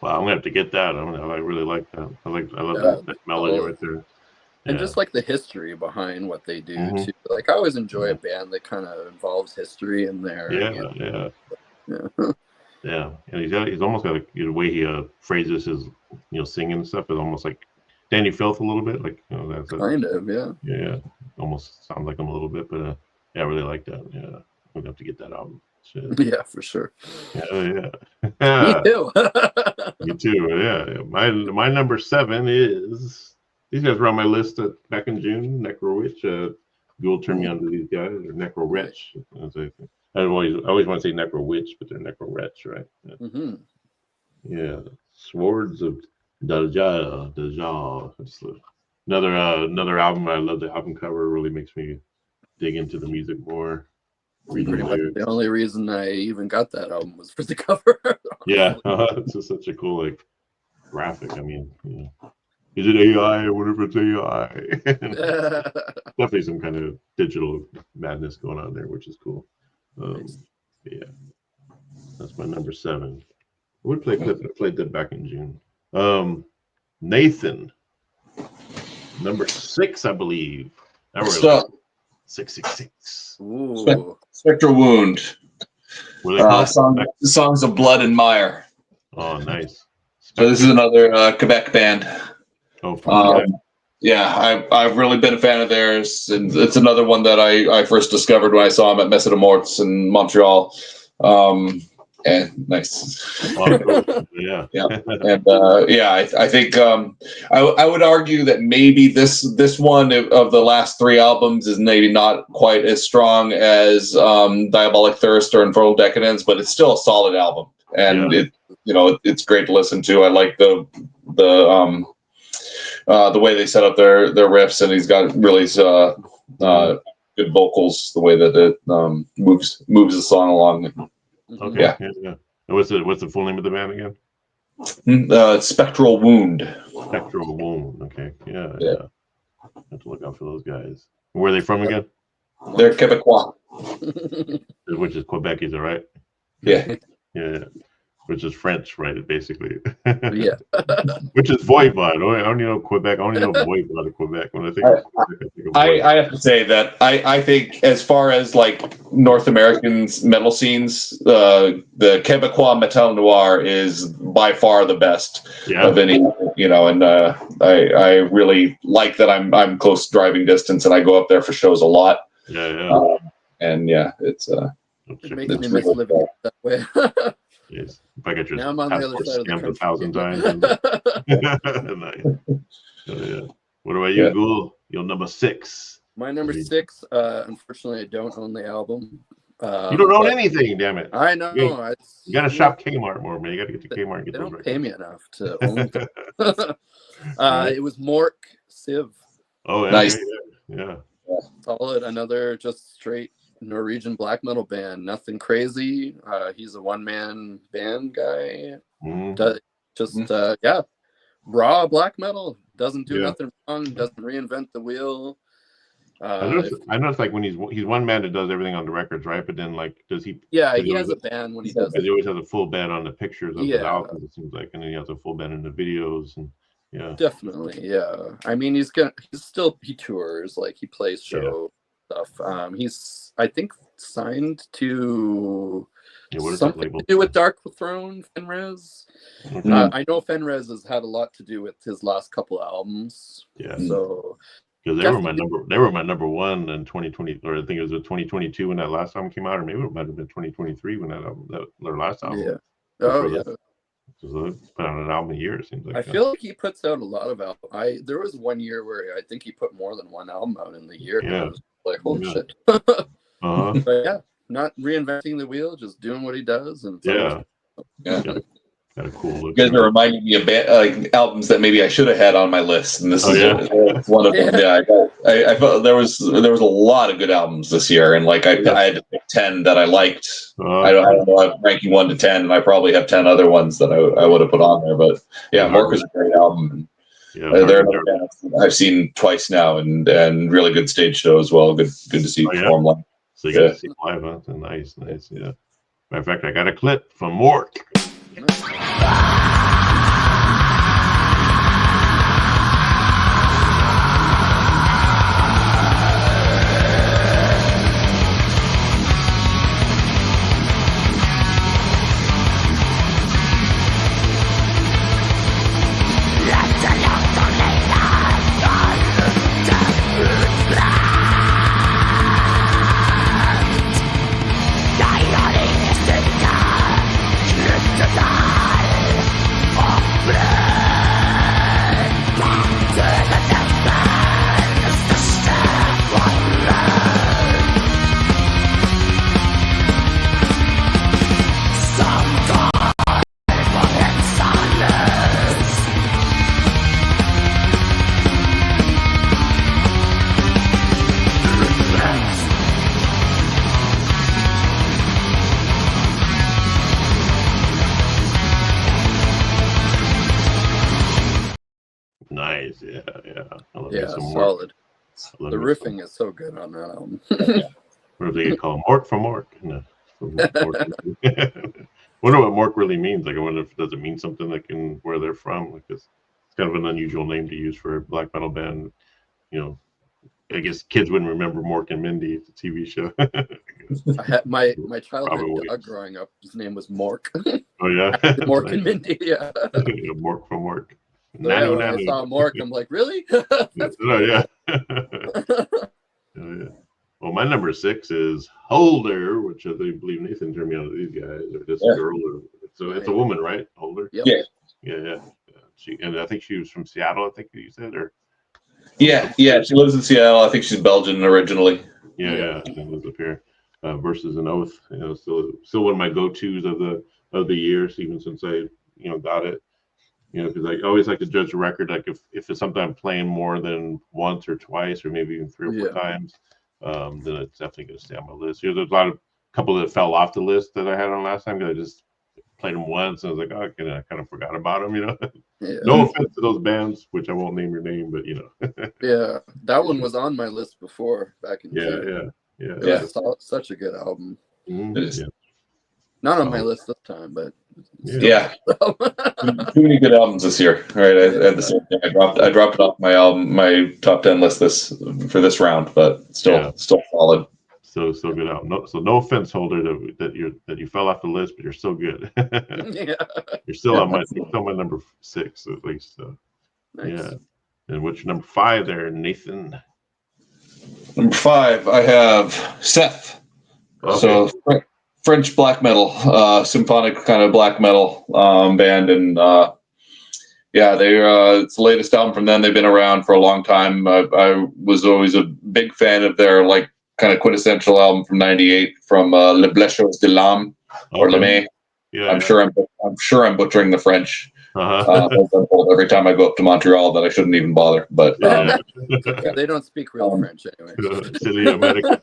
Wow, I'm gonna have to get that. I really like that. I love that melody right there. And just like the history behind what they do too. Like I always enjoy a band that kind of involves history in there. Yeah. And he's almost got the way he phrases his singing and stuff is almost like Danny Filth a little bit, like that's kind of yeah, almost sounds like him a little bit, but I really like that. Yeah, I'm gonna have to get that album. Shit. Yeah, for sure. Yeah. Me too. Me too. Yeah. My number 7 is. These guys were on my list back in June. Necro Witch. Ghul turned me on to these guys, or Necro Wretch. I always want to say Necro Witch, but they're Necro Wretch, right? Yeah. Yeah. Swords of Deatha. Another album. I love the album cover. Really makes me dig into the music more. Pretty much the only reason I even got that album was for the cover. Yeah, it's just such a cool graphic. I mean, is it AI? I wonder if it's AI. Definitely some kind of digital madness going on there, which is cool. Yeah, that's my number 7. I would play clip. I played that back in June. Nathan, number 6, I believe. Now we're 666. Ooh. Spectral Wound. Songs of Blood and Mire. Oh, nice. So this is another Quebec band. Oh, I've really been a fan of theirs, and it's another one that I first discovered when I saw them at Messe de Morts in Montreal. And nice. Yeah. And I think I would argue that maybe this one of the last 3 albums is maybe not quite as strong as Diabolic Thirst or Infernal Decadence, but it's still a solid album, and it's great to listen to. I like the way they set up their riffs, and he's got really good vocals. The way that it moves the song along. Okay. Yeah. What's the full name of the band again? Spectral Wound. Spectral Wound. Okay. Yeah. Have to look out for those guys. Where are they from again? They're Quebecois. Which is Quebec, is it right? Yeah. Yeah. Which is French, right? Basically. Yeah. Which is Voivod. I don't know Quebec. I only know Voivod of Quebec. When I think of Quebec, I think of I have to say that I think as far as like North American metal scenes, the Quebecois Metal Noir is by far the best of any. And I really like that I'm close driving distance, and I go up there for shows a lot. Yeah. It's it makes me miss living that way. Yes. If I get your now I'm on the other side of the country 1,000 times. What about you, Ghul? You're number 6. My number 6. Unfortunately, I don't own the album. You don't own anything, damn it. I know. You got to shop Kmart more, man. You got to get to Kmart and get they those. Don't pay me enough to own them. It was Mork Civ. Oh, yeah. Nice. Yeah. Solid. Another just straight Norwegian black metal band. Nothing crazy. He's a one-man band guy. Raw black metal. Doesn't do nothing wrong. Doesn't reinvent the wheel. I noticed like when he's one man that does everything on the records, right? But then like does he? Yeah, he has a band when he does. He always has a full band on the pictures of his albums. It seems like, and then he has a full band in the videos, and definitely, yeah. I mean, he tours, like he plays show stuff. He's I think signed to something to do with Dark Throne, Fenrez. Okay. I know Fenrez has had a lot to do with his last couple of albums. Yeah. So because they were my number 1 in 2020, or I think it was 2022 when that last album came out, or maybe it might have been 2023 when their last album. Yeah. Oh yeah. So they put out an album a year, it seems like. I feel like he puts out a lot of albums. There was one year where I think he put more than one album out in the year. Yeah. I was like, holy shit. Uh-huh. But not reinventing the wheel, just doing what he does. And Got a cool look. You guys are reminding me of albums that maybe I should have had on my list, and this is one of them. Yeah, I felt there was a lot of good albums this year, and like I had to pick 10 that I liked. I don't know. I'm ranking 1 to 10, and I probably have 10 other ones that I would have put on there. But Mork is a great album. They're another band I've seen twice now, and really good stage show as well. Good to see perform live. So you got to see live, huh? Nice. Yeah. Matter of fact, I got a clip from Mork. Nice. Yeah. Yeah, solid. The riffing is so good on that album. What do they call Mork from Mork? No. Wonder what Mork really means. Like, I wonder if it doesn't mean something like in where they're from. Like, it's kind of an unusual name to use for a black metal band. You know, I guess kids wouldn't remember Mork and Mindy, the TV show. I had my childhood dog growing up. His name was Mork. Oh yeah, Mork and Mindy. Yeah. Mork from Mork. So yeah, when I saw Mork, I'm like, really? That's cool. Yeah. Yeah. Well, my number 6 is Holder, which I believe Nathan turned me on to these guys, or just a girl. So it's a woman, right? Holder. Yep. Yeah. And I think she was from Seattle. I think you said, or yeah. She lives in Seattle. I think she's Belgian originally. Yeah. She lives up here. Versus an Oath, still one of my go-tos of the years, even since I got it. Because I always like to judge a record, like if it's something I'm playing more than once or twice, or maybe even 3 or 4 times, then it's definitely going to stay on my list. There's a couple that fell off the list that I had on last time because I just played them once and I was like, oh, I kind of forgot about them. Yeah. No offense to those bands, which I won't name your name, but Yeah, that one was on my list before back in June. Yeah. Such a good album. Mm-hmm. Not on my list this time, but too many good albums this year. All right, I had the same thing. I dropped it off my top 10 list for this round, but still solid. So good album. No offense, Holder, that you fell off the list, but you're still good. You're still on my number 6 at least. So. Nice. Yeah. And what's your number 5 there, Nathan? Number 5, I have Seth. Okay. So French black metal, symphonic kind of black metal band, and it's the latest album from them. They've been around for a long time. I was always a big fan of their kind of quintessential album from '98 from Les Blessures de l'âme or Lemay. Yeah, I'm sure I'm butchering the French. Uh-huh. Every time I go up to Montreal, that I shouldn't even bother. But they don't speak real French anyway. Silly American.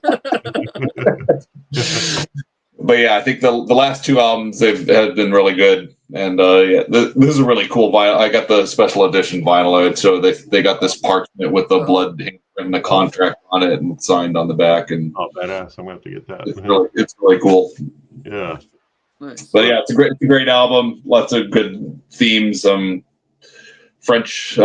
But yeah, I think the last 2 albums have been really good, and this is a really cool vinyl. I got the special edition vinyl, so they got this parchment with the blood and the contract on it and signed on the back. And badass! I'm gonna have to get that. It's really cool. Yeah. Nice. But yeah, it's a great album. Lots of good themes. French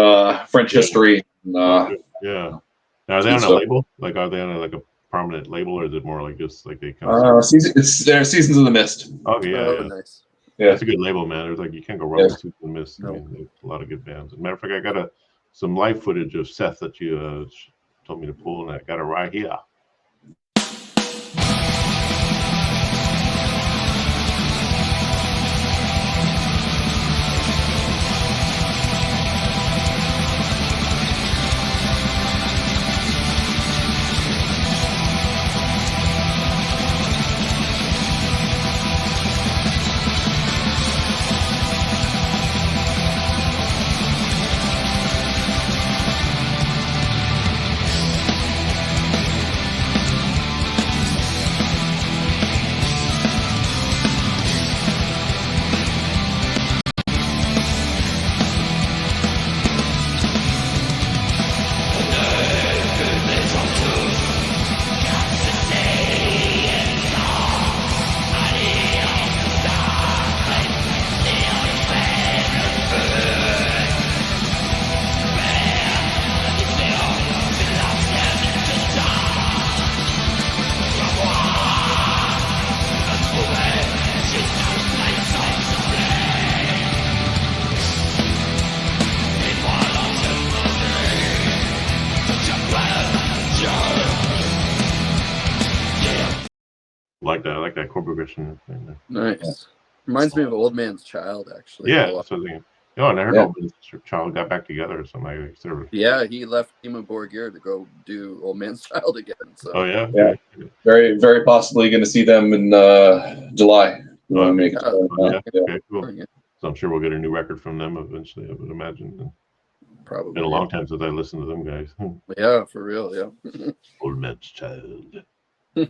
history. Yeah. Now, are they on a label? Like, are they on a prominent label, or is it more like just like they kind of? It's their Seasons of the Mist. Okay, yeah. Nice. Yeah, it's a good label, man. There's you can't go wrong with Seasons of the Mist. I mean, a lot of good bands. As a matter of fact, I got some live footage of Seth that you told me to pull, and I got it right here. I like that chord progression thing. Nice. Reminds me of Old Man's Child, actually. Yeah, so and I heard Old Man's Child got back together or something. Yeah, he left Dimmu Borgir to go do Old Man's Child again. So. Oh yeah. Very, very possibly going to see them in July. Okay, cool. So I'm sure we'll get a new record from them eventually, I would imagine. Probably. Been a long time since I listened to them guys. Yeah, for real. Yeah. Old Man's Child. Yeah,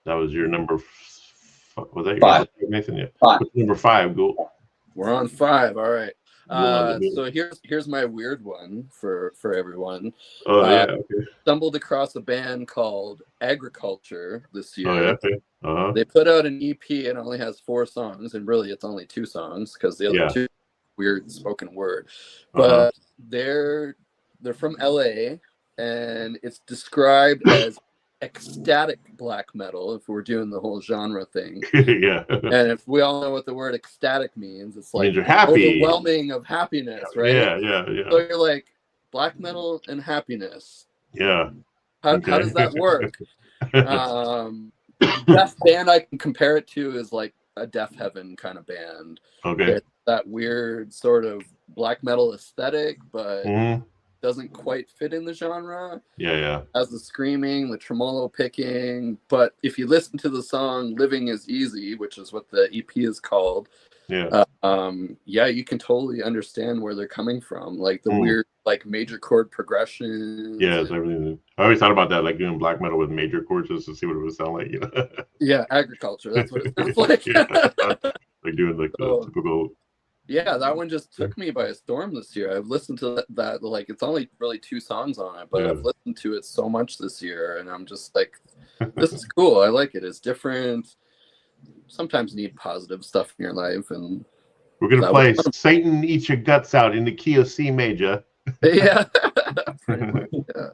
that was your number. Was that your 5, Nathan? Yeah. 5. What's number 5, Ghul? We're on 5. All right. So here's my weird one for everyone. Oh yeah. Okay. Stumbled across a band called Agriculture this year. Oh yeah. Okay. They put out an EP and it only has 4 songs, and really it's only 2 songs because the other 2 weird spoken word. But they're from LA, and it's described as ecstatic black metal, if we're doing the whole genre thing. Yeah. And if we all know what the word ecstatic means, it's like you're happy. Overwhelming of happiness, right? Yeah. So you're like, black metal and happiness. Yeah. How does that work? Best band I can compare it to is like a Death Heaven kind of band. Okay. It's that weird sort of black metal aesthetic, but doesn't quite fit in the genre. Yeah. Has the screaming, the tremolo picking, but if you listen to the song "Living Is Easy," which is what the EP is called, you can totally understand where they're coming from, like the weird, like major chord progression. Yeah, it's everything. I always thought about that, like doing black metal with major chords just to see what it would sound like. You know? Yeah, Agriculture. That's what it sounds like. Like doing like the typical. Yeah, that one just took me by a storm this year. I've listened to that like it's only really 2 songs on it, but I've listened to it so much this year, and I'm just like, this is cool. I like it. It's different. Sometimes you need positive stuff in your life, and we're gonna play "Satan Eat Your Guts Out" in the key of C major. Yeah, pretty much. Yeah.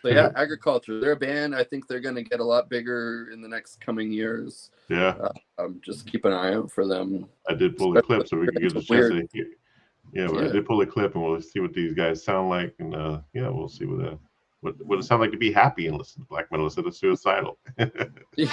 So yeah, Agriculture. They're a band. I think they're gonna get a lot bigger in the next coming years. Yeah. Just keep an eye out for them. I did pull a clip so we can get a chance to hear. Yeah, but I did pull a clip, and we'll see what these guys sound like, and we'll see what it sounds like to be happy and listen to black metal instead of suicidal. Yeah.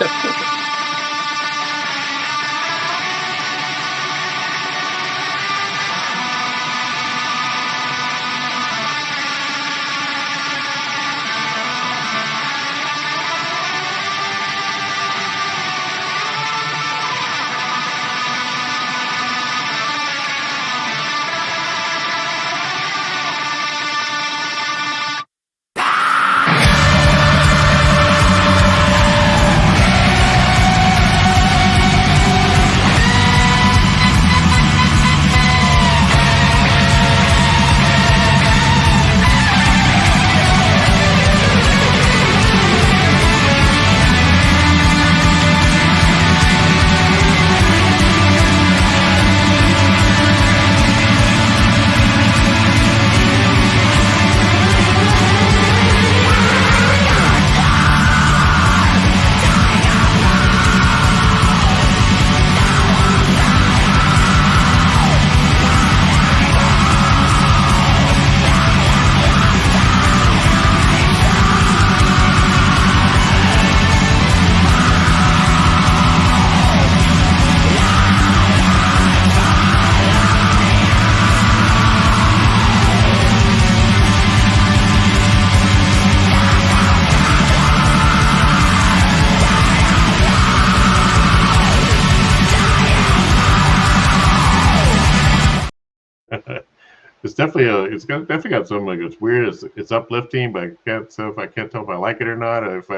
It's definitely got something like it's weird. It's uplifting, but I can't tell if I like it or not. Or if I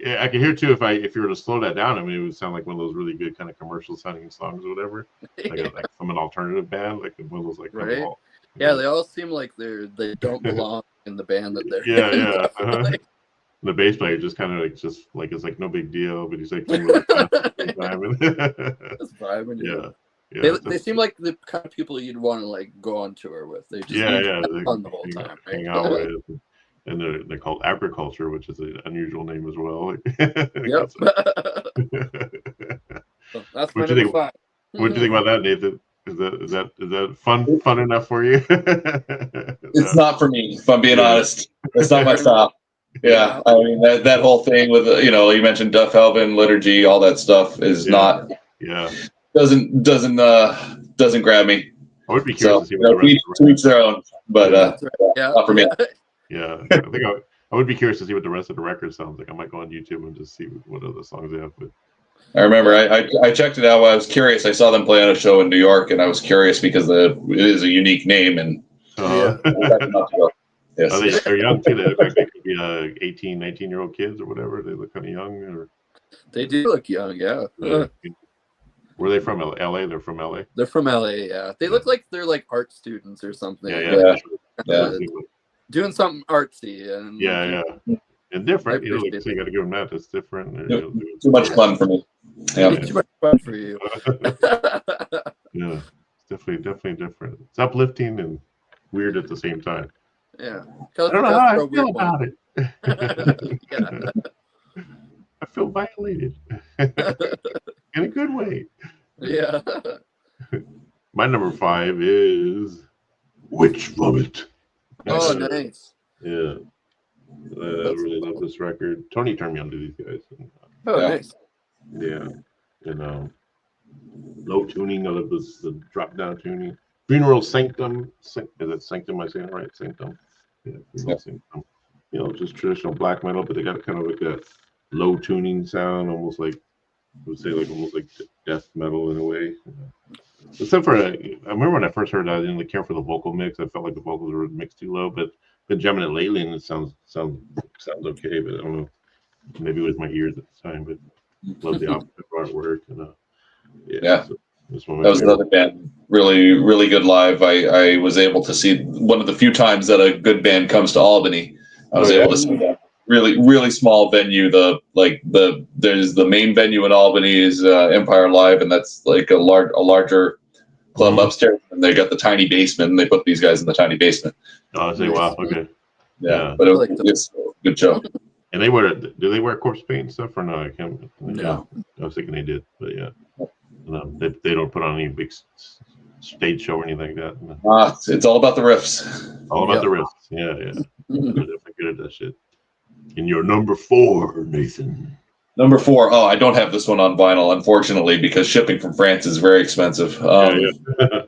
I can hear too if you were to slow that down. I mean, it would sound like one of those really good kind of commercial sounding songs or whatever, like from an alternative band, like one of those like right. Yeah, they all seem like they don't belong in the band that they're in. Like, the bass player just kind of like it's like no big deal, but he's like really fun at the same time. Just vibing. Yeah. They seem like the kind of people you'd want to like go on tour with. They just fun the whole time, right? Hang out with, and they're called Agriculture, which is an unusual name as well. Yep. So that's my number 5. What do you think about that, Nathan? Is that fun enough for you? It's not for me, if I'm being honest. It's not my style. Yeah, I mean that whole thing with you mentioned Death Heaven, liturgy, all that stuff is not. Yeah. Doesn't grab me. I would be curious to see what the rest to each their own, but not for me. Yeah, I think I would be curious to see what the rest of the record sounds like. I might go on YouTube and just see what other songs they have. But I remember I checked it out while I was curious. I saw them play on a show in New York, and I was curious because it is a unique name. And yes. They're young too. They look like they could be 18, 19-year-old kids or whatever. They look kind of young. They do look young, yeah. We'll Were they from LA? They're from LA. They're from LA. Yeah, they look like they're like art students or something. Doing something artsy and and different. You know, like, so you got to give them that. It's different. Too much fun for me. Yeah, too much fun for you. Yeah, it's definitely different. It's uplifting and weird at the same time. Yeah, I don't know how I feel about it. I feel violated in a good way. Yeah. My number 5 is Witch Vomit. Oh, nice. Yeah. I really love this record. Tony turned me on to these guys. Oh, nice. Yeah. And low tuning. I love the drop down tuning. Funeral Sanctum. Is it Sanctum? Am I saying it right? Sanctum. Yeah. Sanctum. You know, just traditional black metal, but they got kind of like a low tuning sound, almost like I would say almost like death metal in a way. Except for I remember when I first heard it, I didn't really care for the vocal mix. I felt like the vocals were mixed too low, but been jamming it lately and it sounds okay, but I don't know. Maybe it was my ears at the time, but love the artwork and So that was another band. Really, really good live. I was able to see one of the few times that a good band comes to Albany. I was able to see that. Really, really small venue. There's the main venue in Albany is Empire Live, and that's like a larger club upstairs. And they got the tiny basement, and they put these guys in the tiny basement. Oh, I say, wow, okay. Yeah, but it's a good show. And do they wear corpse paint and stuff or no? I can't. No. I was thinking they did, but yeah. No, they don't put on any big stage show or anything like that. No. It's all about the riffs. All about the riffs. Yeah. They're definitely good at that shit. And your number 4, Nathan. Number 4. Oh, I don't have this one on vinyl, unfortunately, because shipping from France is very expensive. Ghul.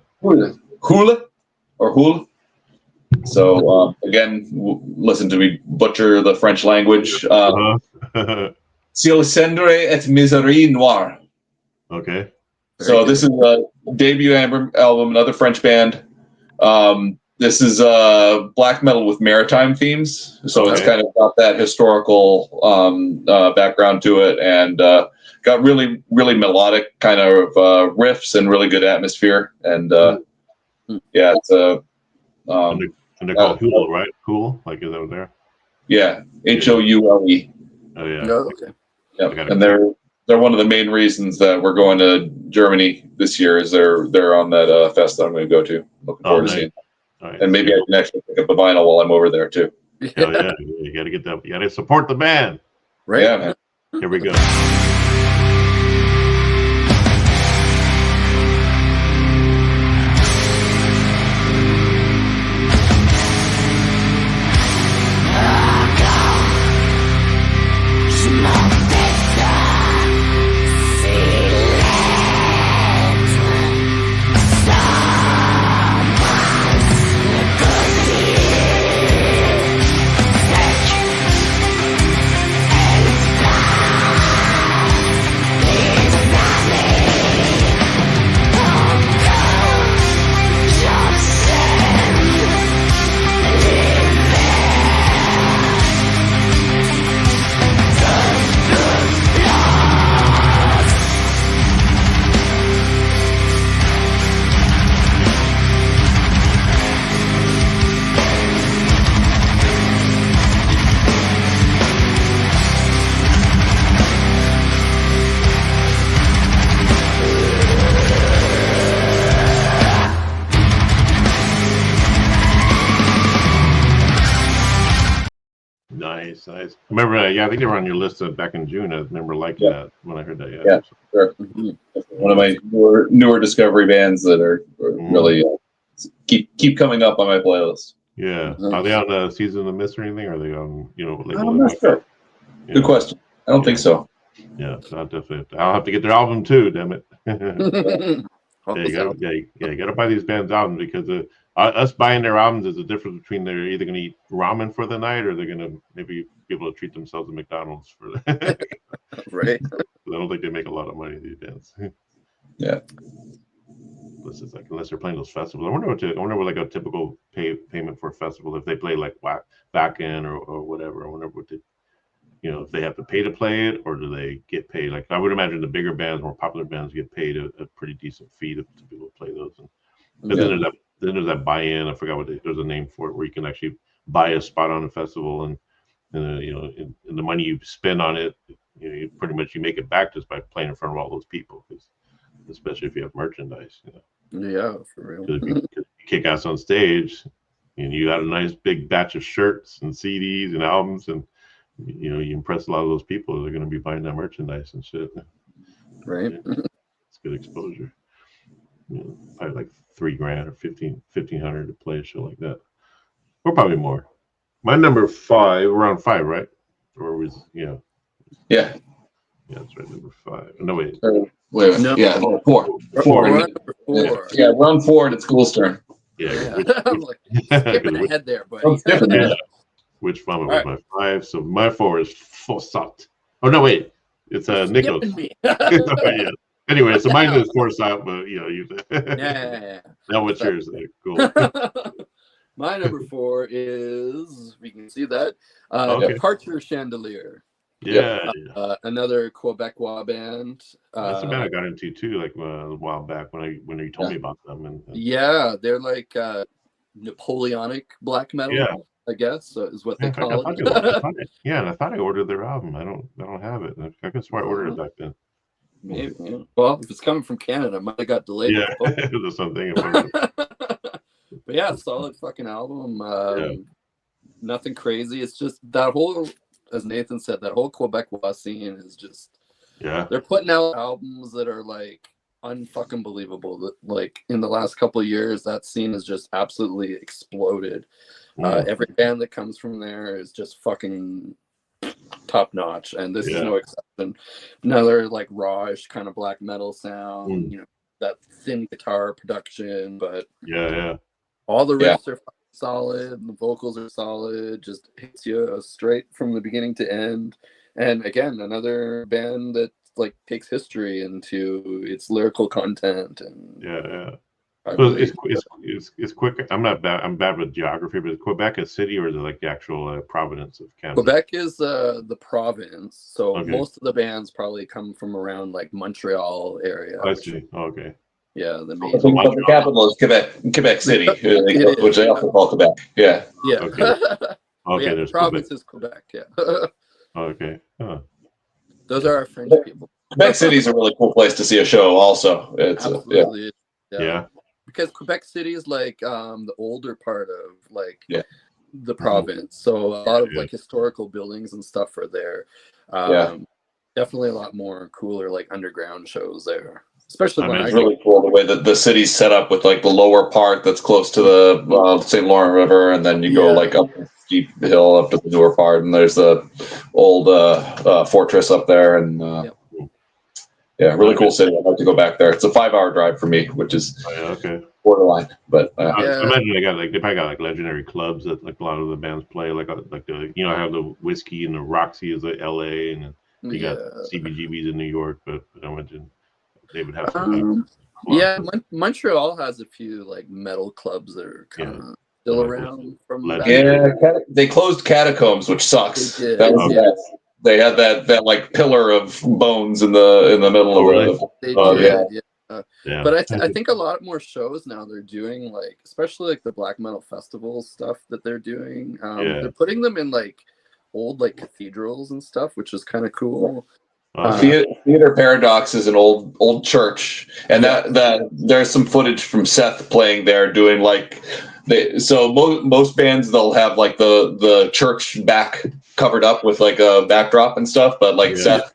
So again, listen to me butcher the French language. Ciel cendre et miserie noire. Okay. So this is a debut album, another French band. This is black metal with maritime themes, so it's kind of got that historical background to it, and got really, really melodic kind of riffs and really good atmosphere. And it's a. And they're called Ghul, right? Ghul, like is over there. Yeah, Houle. Oh yeah. Oh, okay. Yeah, and they're one of the main reasons that we're going to Germany this year. Is they're on that fest that I'm going to go to. Looking forward to seeing. Nice. And maybe I can actually pick up the vinyl while I'm over there too. Hell yeah, you got to get that. You got to support the band. Right. Yeah, man. Here we go. Nice. I remember, I think they were on your list back in June. I remember liking that when I heard that. Yeah, sure. One of my newer discovery bands that are really keep coming up on my playlist. Yeah. Are they on Season of the Mist or anything? Or are they on, I'm not sure. Yeah. Good question. I don't think so. Yeah, so I'll have to get their album too, damn it. You got to buy these bands' albums because us buying their albums is the difference between they're either going to eat ramen for the night or they're going to maybe be able to treat themselves at McDonald's for the right. I don't think they make a lot of money, these bands. Yeah. Unless they're playing those festivals. I wonder what like a typical payment for a festival if they play like Wacken or whatever. I wonder what they if they have to pay to play it, or do they get paid? Like I would imagine the bigger bands, more popular bands, get paid a pretty decent fee to be able to play those. And then there's that buy-in. I forgot there's a name for it, where you can actually buy a spot on the festival, and and the money you spend on it, you pretty much you make it back just by playing in front of all those people. Especially if you have merchandise, Yeah, for real. If you kick ass on stage, and you got a nice big batch of shirts and CDs and albums, and you impress a lot of those people. They're going to be buying that merchandise and shit. Right. It's good exposure. Probably like $3,000 or $1,500 to play a show like that, or probably more. My number 5, around 5, right? Or was Yeah, that's right, number 5. No, wait. Wait. No. Yeah, 4. Four. Yeah, round 4, and it's Ghul's turn. Yeah. I'm like skipping ahead there, buddy. Which one was my 5? So my 4 is Fossat. Oh no, wait, it's Nico's. Yeah. Anyway, so mine is Fossat, but you. Yeah. Now what's yours? Cool. My number 4 is, we can see that, Departure Chandelier. Yeah. Another Quebecois band. That's a band I got into too, like a while back when you told me about them. And they're like Napoleonic black metal, I guess, is what they call it. And I thought I ordered their album. I don't have it. I guess why I ordered it back then. Maybe. Yeah. Well, if it's coming from Canada, it might have got delayed. Yeah, there's something. But yeah, solid fucking album. Nothing crazy. It's just that whole, as Nathan said, that whole Quebecois scene is just, they're putting out albums that are like unfucking believable. That like in the last couple of years, that scene has just absolutely exploded. Every band that comes from there is just fucking top notch, and this is no exception. Another like rawish kind of black metal sound, that thin guitar production, but all the riffs are solid, the vocals are solid, just hits you straight from the beginning to end. And again, another band that like takes history into its lyrical content. And so it's quick. I'm bad with geography, but is Quebec a city, or is it like the actual province of Canada? Quebec is the province, so most of the bands probably come from around like Montreal area. I see. Okay. Yeah, the main. The capital is Quebec City, which they also call Quebec. Yeah. Okay. The province is Quebec. Yeah. Okay. Huh. Those are our French people. Quebec City is a really cool place to see a show. Also, it's absolutely. Because Quebec City is like the older part of like the province, so a lot of like historical buildings and stuff are there. Definitely a lot more cooler like underground shows there. Especially when it's really cool the way that the city's set up with like the lower part that's close to the St. Lawrence River, and then you go like up a steep hill up to the newer part, and there's the old fortress up there, and really cool city. I'd like to go back there. It's a 5-hour drive for me, which is borderline. But I imagine they probably got like legendary clubs that like a lot of the bands play, like the I have the Whiskey and the Roxy is like LA, and then you got CBGB's in New York, but I imagine they would have some Montreal has a few like metal clubs that are kind of still around from they closed Catacombs, which sucks. That was they had that like pillar of bones in the middle of but I think a lot more shows now they're doing, like especially like the black metal festival stuff that they're doing, they're putting them in like old like cathedrals and stuff, which is kind of cool. Theater Paradox is an old church, and that there's some footage from Seth playing there doing like most bands they'll have like the church back covered up with like a backdrop and stuff, but like Seth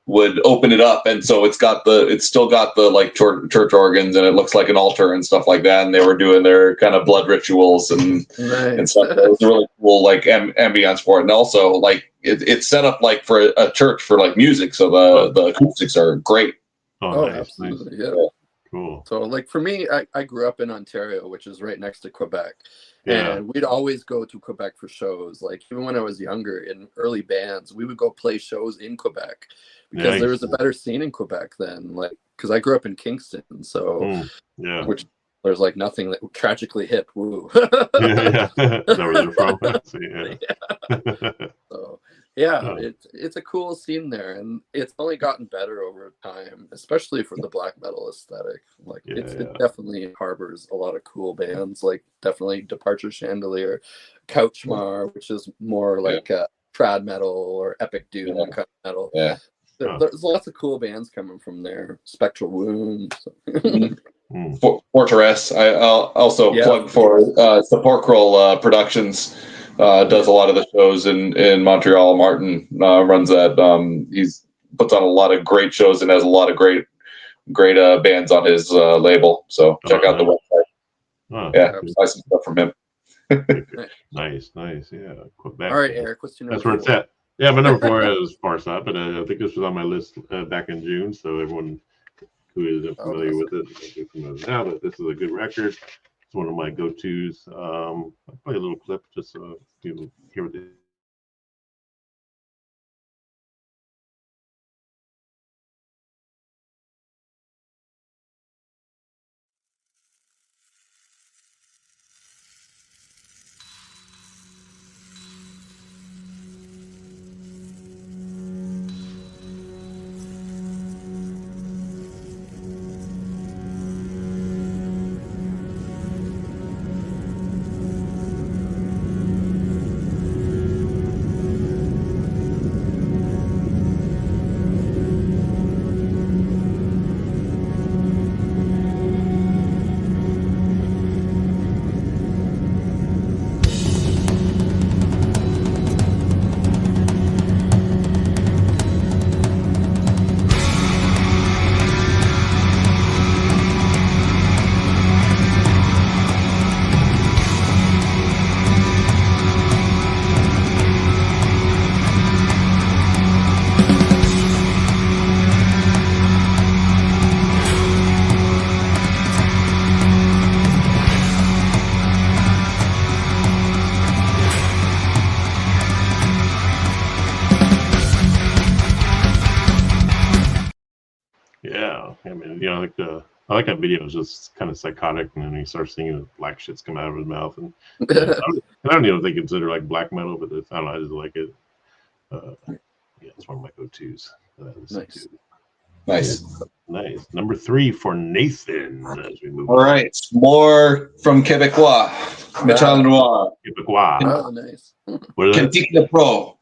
would open it up, and so it's still got the like church organs, and it looks like an altar and stuff like that, and they were doing their kind of blood rituals and stuff. It was really cool like ambiance for it, and also like it's set up like for a church for like music, so the acoustics are great. Nice. Absolutely. Cool. So like for me, I grew up in Ontario, which is right next to Quebec. And we'd always go to Quebec for shows. Like even when I was younger in early bands, we would go play shows in Quebec because there was a better scene in Quebec then. Like because I grew up in Kingston, so which There's like nothing that tragically hip. Woo. Yeah. Is that where they're from? So yeah, Oh. it's a cool scene there, and it's only gotten better over time, especially for the black metal aesthetic. Like it definitely harbors a lot of cool bands, like definitely Departure Chandelier, Couchmar, which is more like trad metal or epic doom kind of metal. Yeah. There's lots of cool bands coming from there. Spectral Wound. Fortress. I'll also plug for Sepulchral Productions. Does a lot of the shows in Montreal. Martin runs that. He's puts on a lot of great shows and has a lot of great bands on his label. So check out the website. Buy some stuff from him. Nice. Yeah. Quebec. All right, Eric, what's your number? That's where it's at. Yeah, my number 4 is Farsot, but I think this was on my list back in June. So everyone who isn't familiar with it, might be familiar now. But this is a good record. It's one of my go-tos. I'll play a little clip just so you hear what it is. I like that video. It's just kind of psychotic, and then he starts singing, black shit's come out of his mouth, and I don't even know if they consider like black metal, but I don't know. I just like it. It's one of my go-tos. Nice. Number 3 for Nathan. As we move. All right, more from Québécois, Metal Noir. Québécois. Oh, nice. Cantique Le Pro.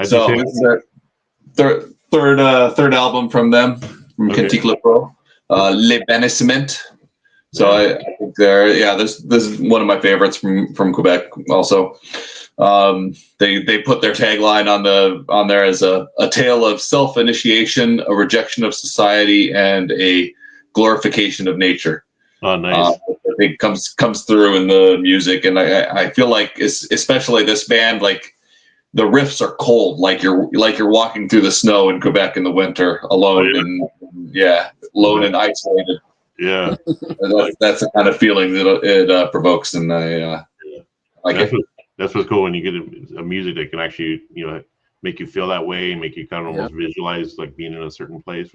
So this is their third album from them, from Cantique Le Pro. Les Bénissements. So I think this is one of my favorites from Quebec also. They put their tagline on there as a tale of self-initiation, a rejection of society, and a glorification of nature. Oh, nice. I think comes through in the music, and I feel like especially this band, like the riffs are cold, like you're walking through the snow in Quebec in the winter, alone alone and isolated. Yeah, that's the kind of feeling that it provokes, and I like it. That's what's cool when you get a music that can actually, make you feel that way, and make you kind of almost visualize like being in a certain place.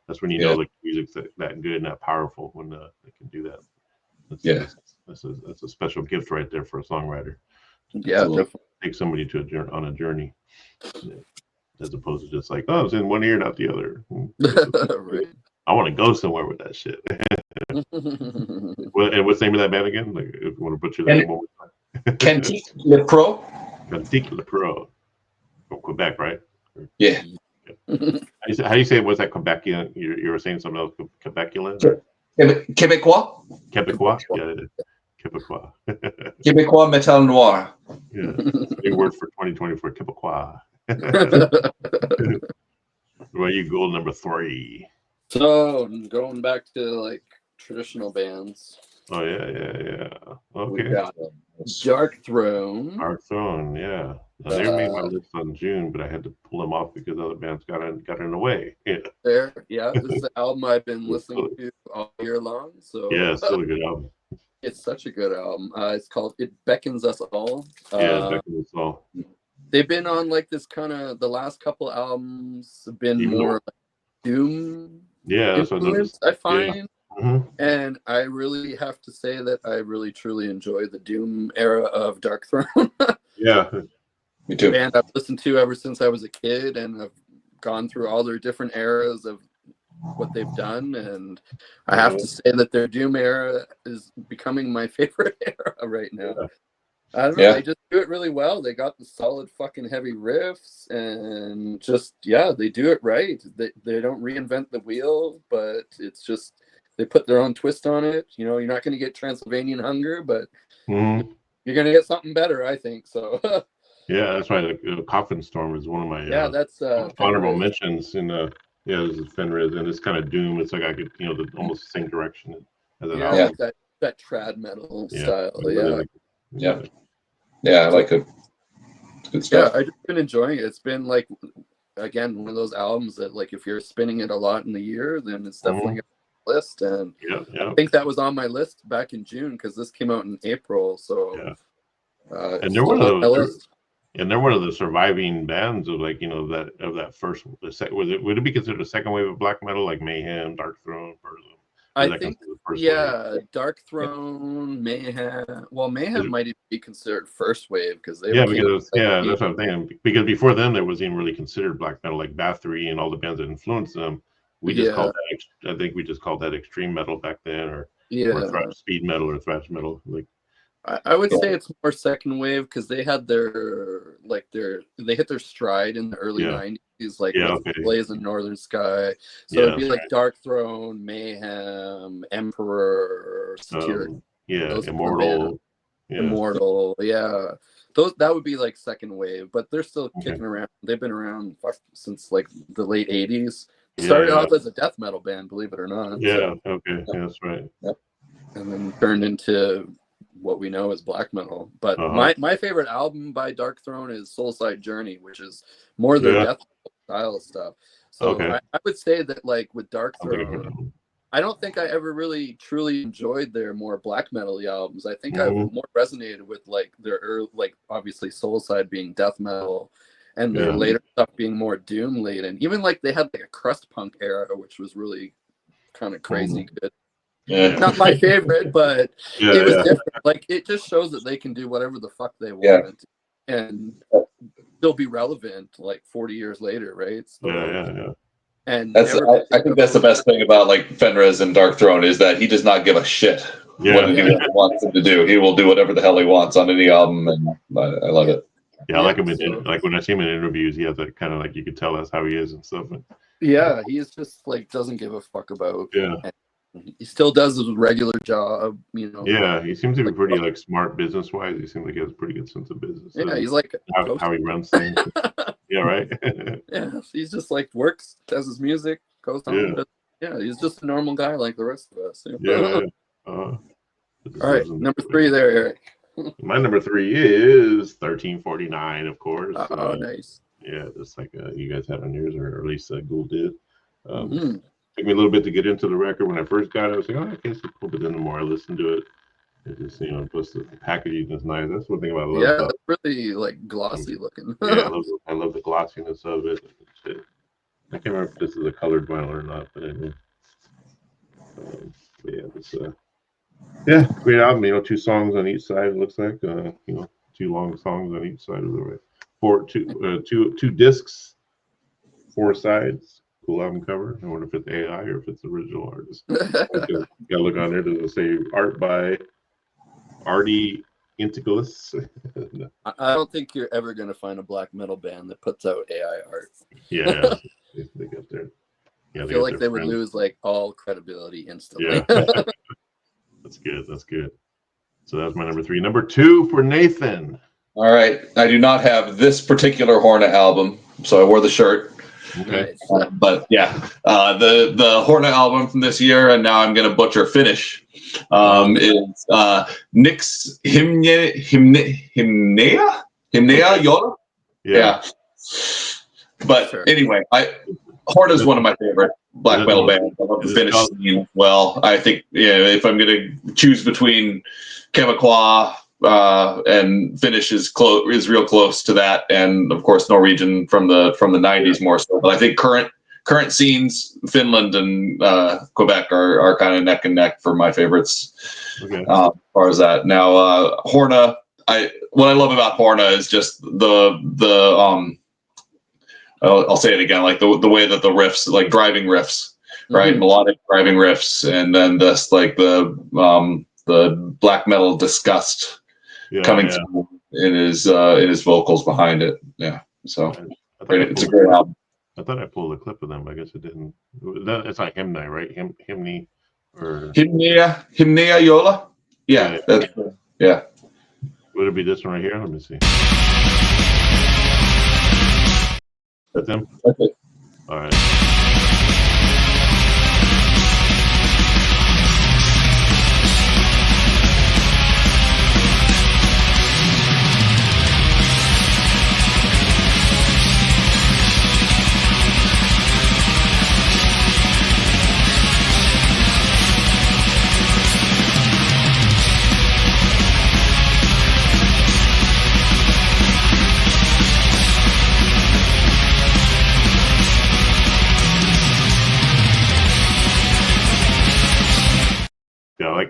That's when you know like music's that good and that powerful when they can do that. That's a special gift right there for a songwriter. Yeah, definitely. Take somebody on a journey, as opposed to just like, oh, it's in one ear, not the other. Right. I want to go somewhere with that shit. And what's the name of that band again? Like, if you want to butcher that one more time. Cantique Le Pro. Cantique Le Pro. From Quebec, right? Yeah. How do you say it? Was that Quebecian? You were saying something else? Quebecian? Sure. Québécois. Québécois? Yeah. Québécois. Québécois Metal Noir. Yeah. Big word for 2024. Québécois. What are you, Ghul, number 3? So going back to like traditional bands. Oh yeah. Okay. We got Dark Throne. Dark Throne, yeah. Now, they made my list on June, but I had to pull them off because other bands got in the way. Yeah. This is the album I've been listening to all year long. So yeah, it's still a good album. It's such a good album. It's called It Beckons Us All. It Beckons Us All. They've been on like this kind of, the last couple albums have been more like doom. Yeah, influence, I find. Yeah. And I really have to say that I really truly enjoy the Doom era of Dark Throne. Yeah, me too. Band I've listened to ever since I was a kid, and I've gone through all their different eras of what they've done, and I have to say that their Doom era is becoming my favorite era right now. I don't know, they just do it really well. They got the solid fucking heavy riffs, and just they do it right. They don't reinvent the wheel, but it's just they put their own twist on it. You know, you're not going to get Transylvanian Hunger, but you're going to get something better, I think. So yeah, that's right. Coffin Storm is one of my that's honorable mentions in this is Fenriz, and it's kind of Doom. It's like I could almost the same direction as an album. Like that trad metal style. I like it. It's good stuff. I've just been enjoying it. It's been like, again, one of those albums that, like, if you're spinning it a lot in the year, then it's definitely on the list. And I think that was on my list back in June because this came out in April. So and they're one of those. And they're one of the surviving bands of that first. Would it be considered a second wave of black metal, like Mayhem, Dark Throne, Burzum? I think Dark Throne, Mayhem. Well, Mayhem might even be considered first wave because they that's what I'm thinking. Because before them, there wasn't even really considered black metal, like Bathory and all the bands that influenced them. We just called that. I think we just called that extreme metal back then, or speed metal or thrash metal. Like I would say it's more second wave because they had they hit their stride in the early 90s, like Blaze in Northern Sky. So it'd be like Dark Throne, Mayhem, Emperor, Security, Immortal. Immortal, that would be like second wave, but they're still kicking around. They've been around since like the late 80s. Started off as a death metal band, believe it or not. That's right. And then turned into what we know as black metal. But my favorite album by Dark Throne is Soulside Journey, which is more their death style stuff. So I would say that, like, with Dark Throne, I don't think I ever really truly enjoyed their more black metal albums. I think I've more resonated with like their early, like obviously Soulside being death metal, and their later stuff being more doom laden. Even like they had like a crust punk era, which was really kind of crazy good. Not my favorite, but it was different. Like, it just shows that they can do whatever the fuck they want and still be relevant like 40 years later, right? So, and I think that's the best thing about like Fenriz and Dark Throne is that he does not give a shit what anyone wants him to do. He will do whatever the hell he wants on any album, and I love it. Yeah, I like him like when I see him in interviews, he has that kind of like, you could tell that's how he is and stuff. Yeah, he is just like doesn't give a fuck about. He still does his regular job, you know. Yeah, he seems to be pretty like smart business wise. He seems like he has a pretty good sense of business. Yeah, he's like how he runs things. Right. He's just like works, does his music, goes on. He's just a normal guy like the rest of us. All right, number 3 there, Eric. My number 3 is 1349, of course. Nice. Yeah, just like you guys had on yours, or at least Ghul did. Took me a little bit to get into the record. When I first got it, I was like, I guess it's cool. But then the more I listened to it, it just, plus the packaging is nice. That's one thing about it. Yeah, it's really like glossy looking. I love the glossiness of it. I can't remember if this is a colored vinyl or not, but anyway. Great album. 2 songs on each side. It looks like 2 long songs on each side of the way. 2 discs, 4 sides. Cool album cover. I wonder if it's AI or if it's the original artist. Gotta look on there. Does it say art by Artie Inticulus? I don't think you're ever gonna find a black metal band that puts out AI art. They get there. I feel like they would lose like all credibility instantly. That's good. So that's my number 3. Number 2 for Nathan. All right. I do not have this particular Hornet album, so I wore the shirt. Okay. But the Hornet album from this year, and now I'm gonna butcher Finnish, is Nick's Hymnea Yola. Yeah. But anyway, Hornet is one of my favorite black metal bands. I love the Finnish scene as well. I think if I'm gonna choose between Quebecois and Finnish is real close to that, and of course Norwegian from the 90s more so. But I think current current scenes, Finland and Quebec are kind of neck and neck for my favorites. Okay. As far as that. Now, Horna, what I love about Horna is just I'll say it again, like the way that the riffs, like driving riffs, right? Melodic driving riffs, and then this like the black metal disgust coming through in his vocals behind it. Yeah. So it's a great album. I thought I pulled a clip of them, but I guess it didn't. It's like Hymni, right? Hymni or Hymnia Yola? Yeah. Yeah. Would it be this one right here? Let me see. That's them? That's it. All right.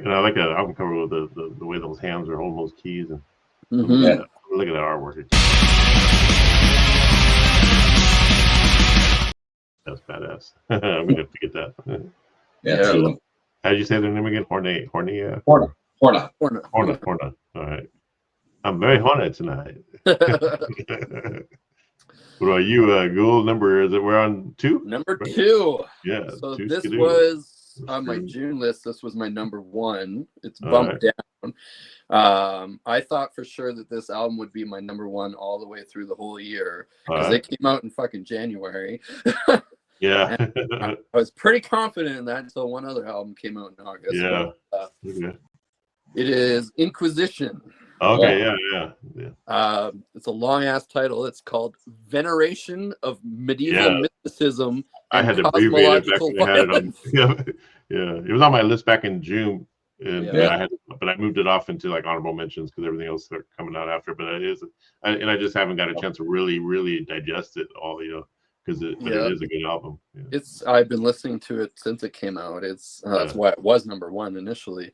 I like that album cover with the way those hands are holding those keys and look at that artwork. That's badass. I'm gonna have to get that. Yeah. How did you say their name again? Horna. All right. I'm very horny tonight. What about you, Ghul? We're on 2? Number 2. Yeah. So this was on my June list. This was my number 1. It's bumped down. I thought for sure that this album would be my number 1 all the way through the whole year because they came out in fucking January. Yeah. I was pretty confident in that until one other album came out in August. Yeah. But, it is Inquisition. Okay, yeah. It's a long ass title. It's called Veneration of Medieval Mysticism and I had to abbreviate it back when I had it on. Yeah, it was on my list back in June, and but I moved it off into like honorable mentions because everything else started coming out after. But it is, and I just haven't got a chance to really digest it all, because it is a good album. Yeah. I've been listening to it since it came out. That's why it was number 1 initially.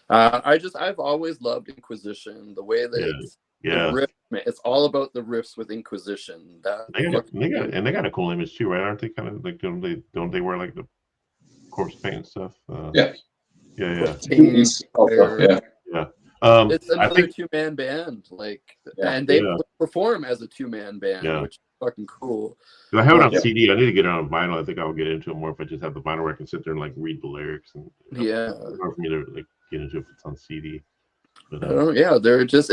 I've always loved Inquisition. The way that it's all about the riffs with Inquisition. They got a cool image too, right? Aren't they kind of like don't they wear like the corpse paint and stuff? Yeah. It's another 2-man band, and they perform as a 2-man band, which is fucking cool. I have it on CD. I need to get it on vinyl. I think I'll get into it more if I just have the vinyl where I can sit there and like read the lyrics. And it's hard for me to like get into it if it's on CD. But, it's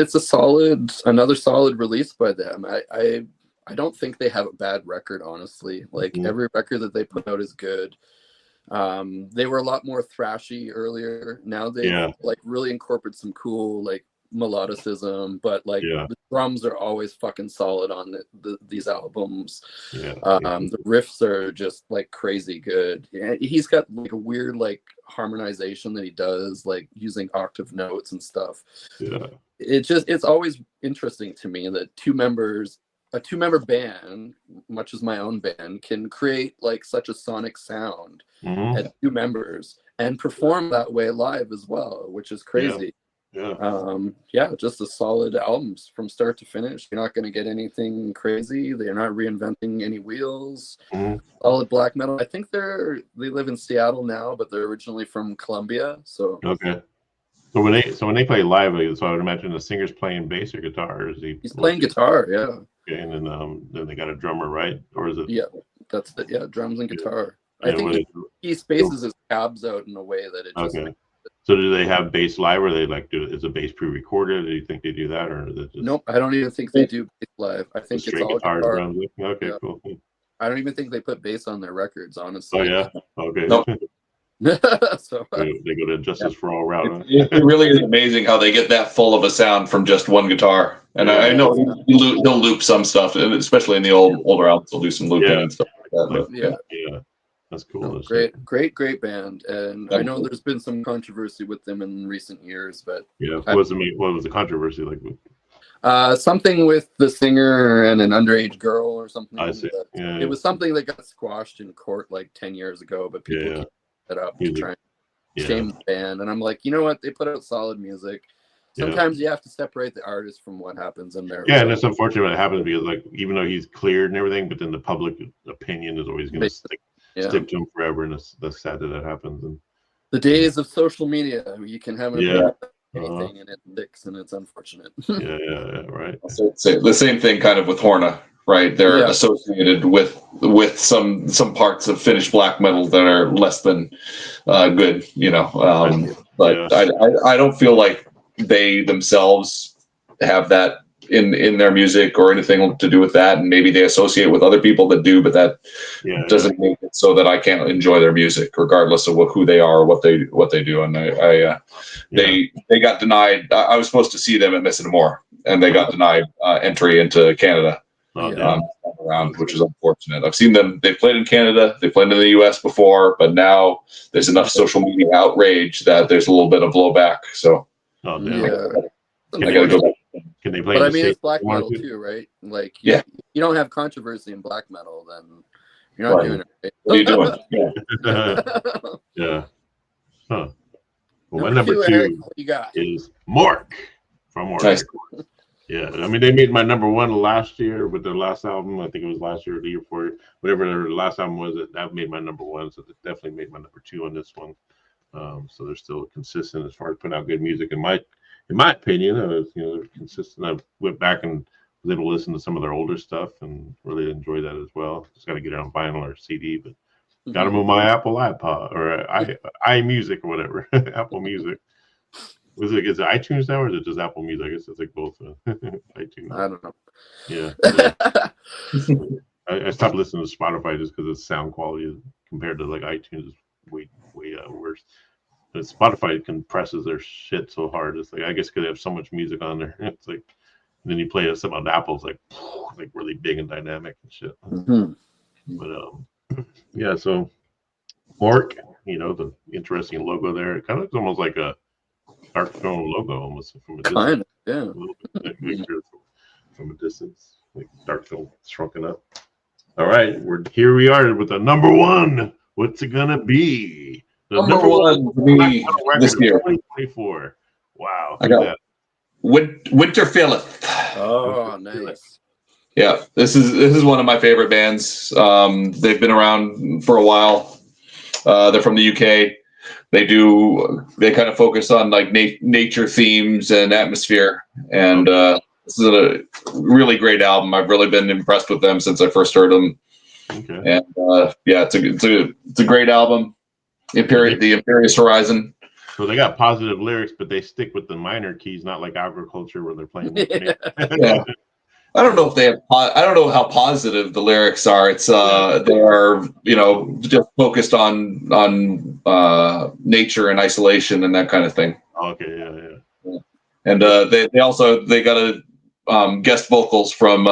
another solid release by them. I don't think they have a bad record, honestly. Like every record that they put out is good. They were a lot more thrashy earlier. Now they like really incorporate some cool like melodicism, but like the drums are always fucking solid on these albums. The riffs are just like crazy good. He's got like a weird like harmonization that he does, like using octave notes and stuff. It's always interesting to me that a two-member band, much as my own band, can create like such a sonic sound at 2 members and perform that way live as well, which is crazy. Just a solid albums from start to finish. You're not going to get anything crazy. They're not reinventing any wheels. Solid black metal. I think they live in Seattle now, but they're originally from Colombia. So So when they play live, so I would imagine the singer's playing bass or guitar. Or he's playing guitar, Okay, and then they got a drummer, right? Or is it? Yeah, that's it. Yeah, drums and guitar. I think he spaces his cabs out in a way that it just. Okay. So do they have bass live, or they like is the bass pre-recorded? Do you think they do that, or is it just... Nope, I don't even think they do bass live. I think it's all guitar. Drums. Okay, cool. I don't even think they put bass on their records, honestly. Oh yeah, okay. Nope. So they go to Justice for All route. It really is amazing how they get that full of a sound from just one guitar. And I know he'll loop some stuff, and especially in the older albums, he'll do some looping and stuff like that. But, that's cool. No, great band, and I know there's been some controversy with them in recent years, but what was the controversy like? Something with the singer and an underage girl or something. I see. Yeah, it was something that got squashed in court like 10 years ago, but people keep it up to try and shame the band. And I'm like, you know what? They put out solid music. Sometimes you have to separate the artist from what happens in there. Yeah, and it's unfortunate when it happens because, like, even though he's cleared and everything, but then the public opinion is always going to stick to him forever, and that's sad that happens. And the days of social media, you can have an opinion about anything, and it sticks, and it's unfortunate. Right. So the same thing kind of with Horna, right? They're associated with some parts of Finnish black metal that are less than good, you know. But I don't feel like they themselves have that in their music or anything to do with that, and maybe they associate with other people that do, but that doesn't make it so that I can't enjoy their music regardless of who they are or what they do. And they got denied. I was supposed to see them at Missing More, and they got denied entry into Canada around, which is unfortunate. I've seen them. They played in Canada. They played in the US before, but now there's enough social media outrage that there's a little bit of blowback. So I gotta go back. Can they play? But I mean, it's black metal too, right? Like, you don't have controversy in black metal, then you're not doing it right. What are you doing? Yeah. Huh. Well, my number two is Mork from Mork. Nice. Yeah, I mean, they made my number one last year with their last album. I think it was last year or the year before, whatever their last album was. That made my number one, so it definitely made my number two on this one. So they're still consistent as far as putting out good music. In my opinion, they're consistent. I went back and was able to listen to some of their older stuff and really enjoy that as well. Just got to get it on vinyl or CD, but got them on my Apple iPod or iMusic or whatever, Apple Music. Is it iTunes now or is it just Apple Music? I guess it's like both. iTunes. I don't know. Yeah. I stopped listening to Spotify just because its sound quality compared to like iTunes is way worse. But Spotify compresses their shit so hard. It's like, I guess because they have so much music on there. It's like, and then you play something on Apple's like really big and dynamic and shit. But so Mork, the interesting logo there. It kind of looks almost like a Dark Throne logo, almost from a distance. A little bit from a distance, like Dark Throne shrunken up. All right, here we are with the number one. What's it gonna be? The number one this year, 2024. Wow, I got that. Winter Filleth. Oh, nice. Yeah, this is one of my favorite bands. They've been around for a while. They're from the UK. They kind of focus on like nature themes and atmosphere. And this is a really great album. I've really been impressed with them since I first heard them. Okay. And it's a great album. The Imperious Horizon. So they got positive lyrics, but they stick with the minor keys, not like agriculture where they're playing. Yeah. I don't know if they have. I don't know how positive the lyrics are. It's they are just focused on nature and isolation and that kind of thing. Okay, yeah. And they also got a guest vocals from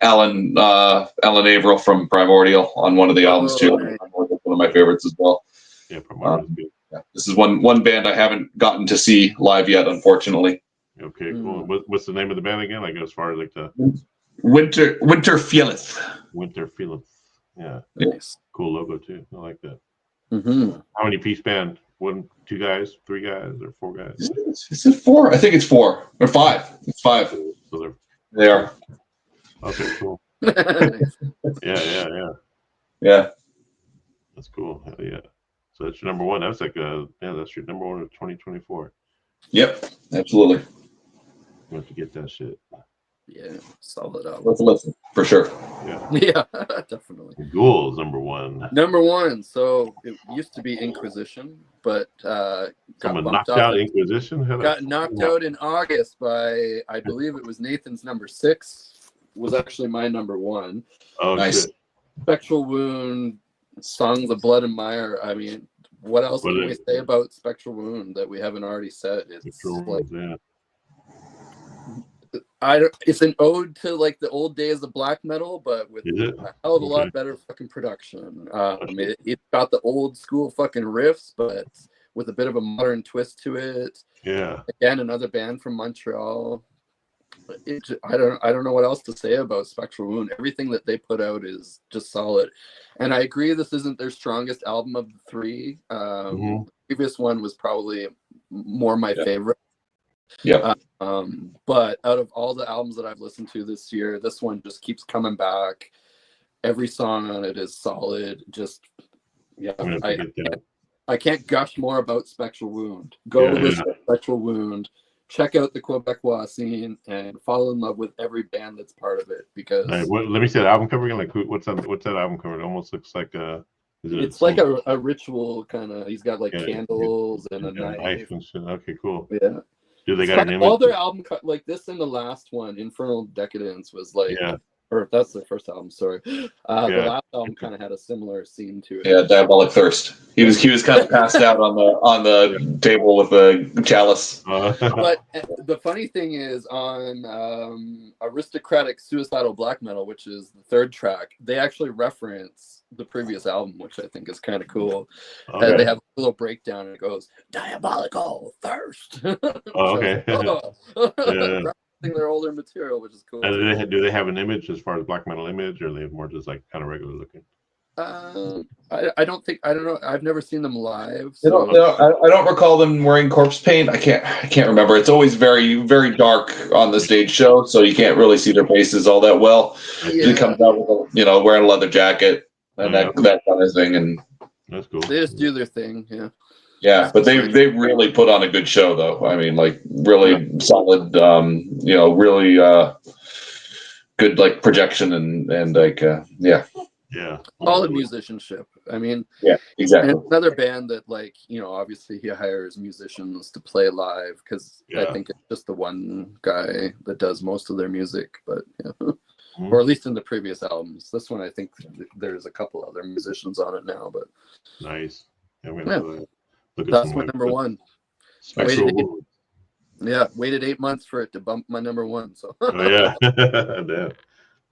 Alan Averill from Primordial on one of the albums too. Nice. One of my favorites as well. Yeah, Primordial is good. Yeah. This is one band I haven't gotten to see live yet, unfortunately. Okay, cool. What's the name of the band again? Like as far as like the Winter Filleth. Winter Filleth. Yeah. Nice. Cool logo too. I like that. How many piece band? 1, 2 guys, 3 guys, or 4 guys? Is it 4? I think it's 4 or 5. It's 5. So they are. Okay, cool. Yeah. That's cool. Hell yeah. So that's your number one. That's like that's your number one of 2024. Yep, absolutely. You have to get that shit. Yeah, solid album. Let's listen for sure. Yeah, definitely. Ghul's number one. Number one. So it used to be Inquisition, but someone knocked out Inquisition. Got knocked out in August by, I believe it was Nathan's number 6. Was actually my number 1. Oh, nice. Shit. Spectral Wound, Songs of Blood and Mire. I mean, what else can we say about Spectral Wound that we haven't already said? It's like, it's an ode to like the old days of black metal, but with a hell of a lot better fucking production. It's got the old school fucking riffs, but with a bit of a modern twist to it. Yeah. Again, another band from Montreal. I don't know what else to say about Spectral Wound. Everything that they put out is just solid, and I agree this isn't their strongest album of the three. The previous one was probably more my favorite. Yeah. But out of all the albums that I've listened to this year, this one just keeps coming back. Every song on it is solid. Just I can't gush more about Spectral Wound. Go listen to Spectral Wound. Check out the Quebecois scene and fall in love with every band that's part of it. Because let me see the album cover again. Like, what's that album cover? It almost looks like a. It's like a ritual kind of. He's got like candles and a knife and shit. Okay, cool. Yeah. Do they got an image? All their album like this and the last one, Infernal Decadence, was like. Or that's their first album. Sorry, the last album kind of had a similar scene to it. Yeah, Diabolic Thirst. He was kind of passed out on the table with a chalice. But the funny thing is, on Aristocratic Suicidal Black Metal, which is the third track, they actually reference the previous album, which I think is kind of cool. And they have a little breakdown, and it goes Diabolical Thirst. Okay. Their older material, which is cool. And do they have an image as far as black metal image, or are they more just like kind of regular looking? I don't know. I've never seen them live. So. I don't recall them wearing corpse paint. I can't remember. It's always very, very dark on the stage show, so you can't really see their faces all that well. It comes out with wearing a leather jacket and that kind of thing, and that's cool. They just do their thing, Yeah, but they really put on a good show, though. I mean, like really solid, really good like projection and like solid musicianship. I mean, exactly. And another band that obviously he hires musicians to play live because I think it's just the one guy that does most of their music, but or at least in the previous albums. This one, I think there's a couple other musicians on it now, but nice. That's my number one. Waited 8 months for it to bump my number one. So Damn.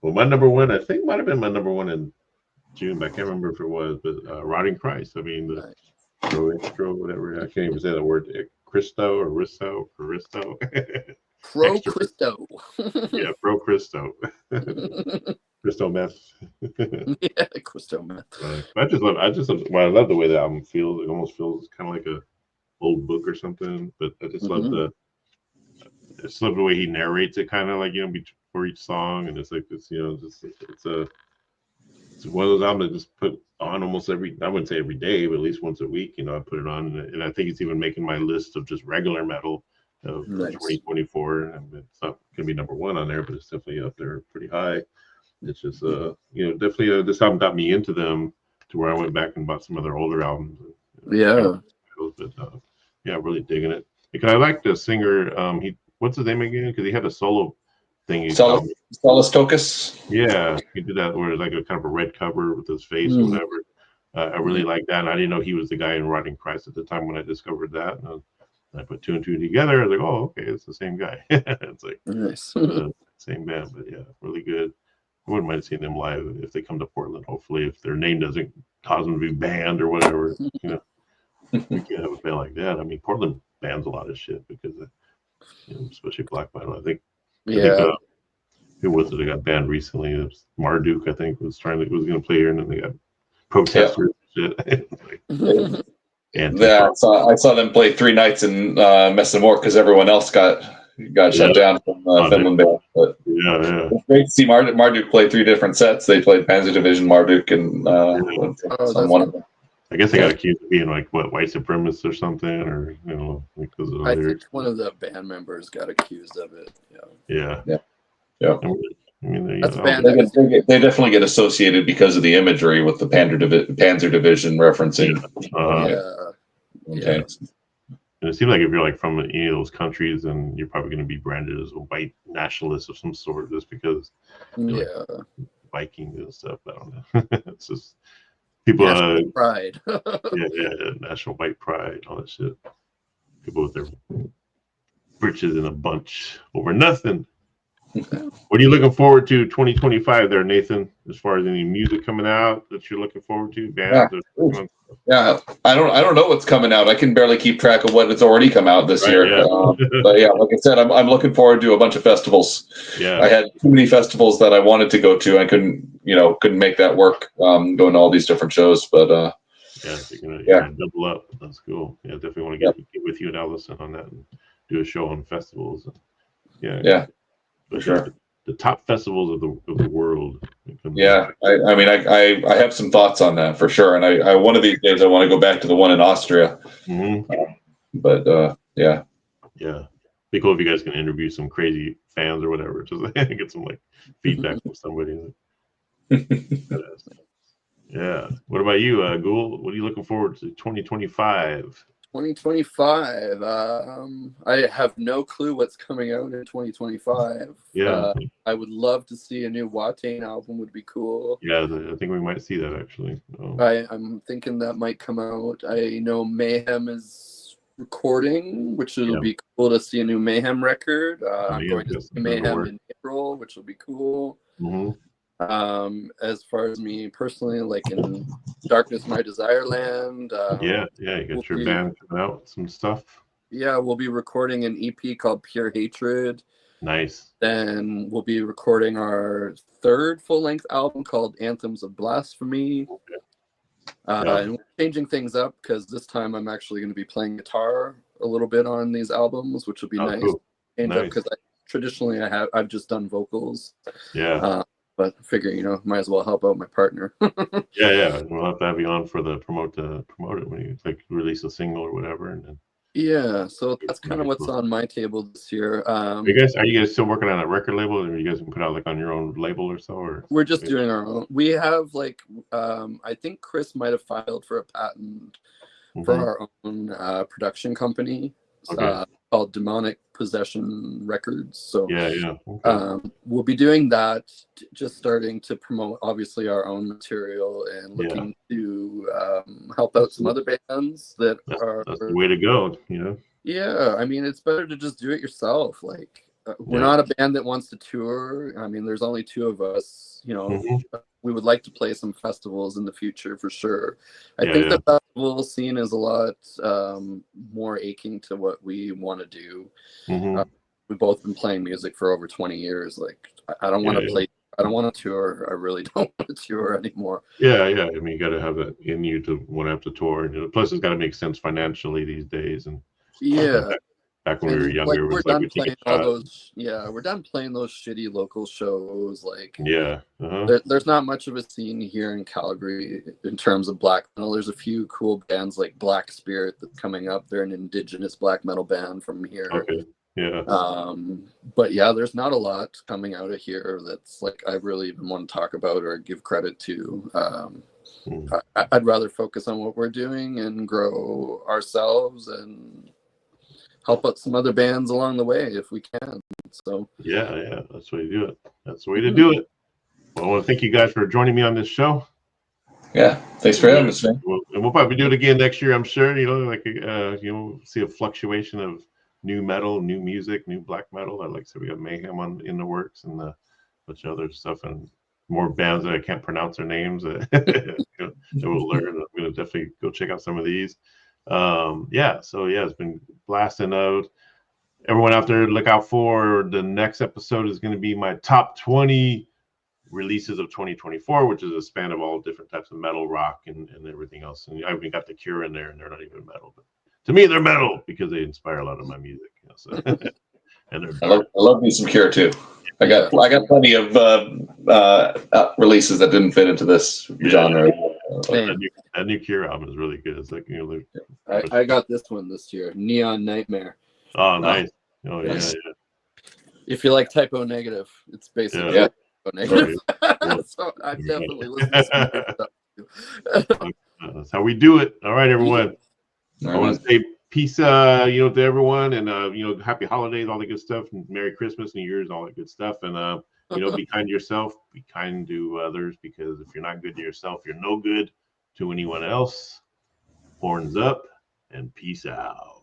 Well, my number one, I think might have been my number one in June, but I can't remember if it was. But Rotting Christ. I mean, the intro, whatever. I can't even say the word. Christo or Risto or Risto. Pro Christo. Pro Christo. Crystal meth. Crystal meth. I love the way the album feels. It almost feels kind of like a old book or something. But I just love the way he narrates it, kind of like before each song, and it's like this. It's one of those albums that just put on almost every. I wouldn't say every day, but at least once a week. I put it on, and I think it's even making my list of just regular metal of 2024. And it's not gonna be number one on there, but it's definitely up there pretty high. It's just definitely this album got me into them to where I went back and bought some of their older albums. But really digging it because I like the singer. What's his name again? Because he had a solo thing. Solus Tokus. Yeah, he did that where it's like a kind of a red cover with his face or whatever. I really like that, and I didn't know he was the guy in Rotting Christ at the time when I discovered that. And I put two and two together. I was like, oh, okay, it's the same guy. It's like nice. Same band, but really good. I wouldn't mind seeing them live if they come to Portland. Hopefully, if their name doesn't cause them to be banned or whatever, we can't have a band like that. I mean, Portland bans a lot of shit because, especially black metal. I think who was it that got banned recently? It was Marduk, I think, was going to play here, and then they got protesters and shit. I saw them play 3 nights in Messamore because everyone else got shut down from Finland band. But it was great to see Marduk play 3 different sets. They played Panzer Division, Marduk, and one of them. I guess they got accused of being like white supremacists or something, or because of I think one of the band members got accused of it. Yeah. I mean, that's they definitely get associated because of the imagery with the Panzer Division referencing. And it seems like if you're like from any of those countries, then you're probably going to be branded as a white nationalist of some sort, just because like Vikings and stuff. I don't know. It's just people national pride. National white pride, all that shit. People with their britches in a bunch over nothing. What are you looking forward to 2025 there, Nathan, as far as any music coming out that you're looking forward to? Bands Yeah, I don't know what's coming out. I can barely keep track of what has already come out this year. Yeah. But yeah, like I said, I'm looking forward to a bunch of festivals. Yeah. I had too many festivals that I wanted to go to. I couldn't make that work. Going to all these different shows, but yeah, so you're gonna double up. That's cool. Yeah, definitely want to get with you and Allison on that and do a show on festivals. Yeah, for sure. The top festivals of the world. Yeah, I mean, I have some thoughts on that for sure, and I one of these days I want to go back to the one in Austria. Mm-hmm. But yeah, be cool if you guys can interview some crazy fans or whatever, just get some like feedback from somebody. Yeah. What about you, Ghul? What are you looking forward to 2025? 2025. I have no clue what's coming out in 2025. Yeah. I would love to see a new Watain album. Would be cool. Yeah, I think we might see that actually. I'm thinking that might come out. I know Mayhem is recording, which will be cool to see a new Mayhem record. I'm going to see Mayhem in April, which will be cool. Mm-hmm. As far as me personally, like in Darkness My Desire Land. You got your band coming out, some stuff. Yeah, we'll be recording an EP called Pure Hatred. Nice. Then we'll be recording our third full-length album called Anthems of Blasphemy. And we're changing things up because this time I'm actually going to be playing guitar a little bit on these albums, which will be nice. Cool. Change up because traditionally I've just done vocals. Yeah. But I figure, might as well help out my partner. Yeah. We'll have to have you on for the promote it when you release a single or whatever, and then. Yeah, so that's kind of what's on my table this year. Are you guys still working on a record label, or you guys can put out on your own label or so? Or we're just doing our own. We have I think Chris might have filed for a patent for our own production company called Demonic Possession Records. So we'll be doing that, just starting to promote obviously our own material and looking to help out some other bands that's the way to go. Yeah, I mean, it's better to just do it yourself. We're not a band that wants to tour. I mean, there's only two of us. We would like to play some festivals in the future for sure. I think the festival scene is a lot more aching to what we want to do. We've both been playing music for over 20 years. I don't want to play. I don't want to tour. I really don't want to tour anymore. Yeah. I mean, you got to have that in you to want to have to tour. Plus, it's got to make sense financially these days. And back when we were younger, we're done playing all those. Yeah, we're done playing those shitty local shows. There's not much of a scene here in Calgary in terms of black metal. There's a few cool bands like Black Spirit that's coming up. They're an indigenous black metal band from here. Okay. Yeah. But there's not a lot coming out of here that's I really even want to talk about or give credit to. I'd rather focus on what we're doing and grow ourselves and help out some other bands along the way if we can. So that's the way to do it. That's the way to do it. Well, I want to thank you guys for joining me on this show. Yeah, thanks for having us, man. We'll probably do it again next year, I'm sure. See a fluctuation of new metal, new music, new black metal. Like I said, we got Mayhem in the works and a bunch of other stuff and more bands that I can't pronounce their names that we'll learn. I'm going to definitely go check out some of these. It's been blasting out. Everyone out there, look out for the next episode is going to be my top 20 releases of 2024, which is a span of all different types of metal, rock, and everything else. And I even got The Cure in there, and they're not even metal, but to me, they're metal because they inspire a lot of my music. And I love me some Cure too. I got plenty of releases that didn't fit into this genre. That new Cure album is really good. It's I got this one this year, Neon Nightmare. Oh, nice. Oh, yeah. If you like Typo Negative, it's basically Typo Negative. So I definitely listen to some good stuff. That's how we do it. All right, everyone. I want to say peace, to everyone, and happy holidays, all the good stuff, and Merry Christmas, New Year's, all that good stuff, and be kind to yourself, be kind to others, because if you're not good to yourself, you're no good to anyone else. Horns up and peace out.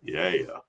Yeah.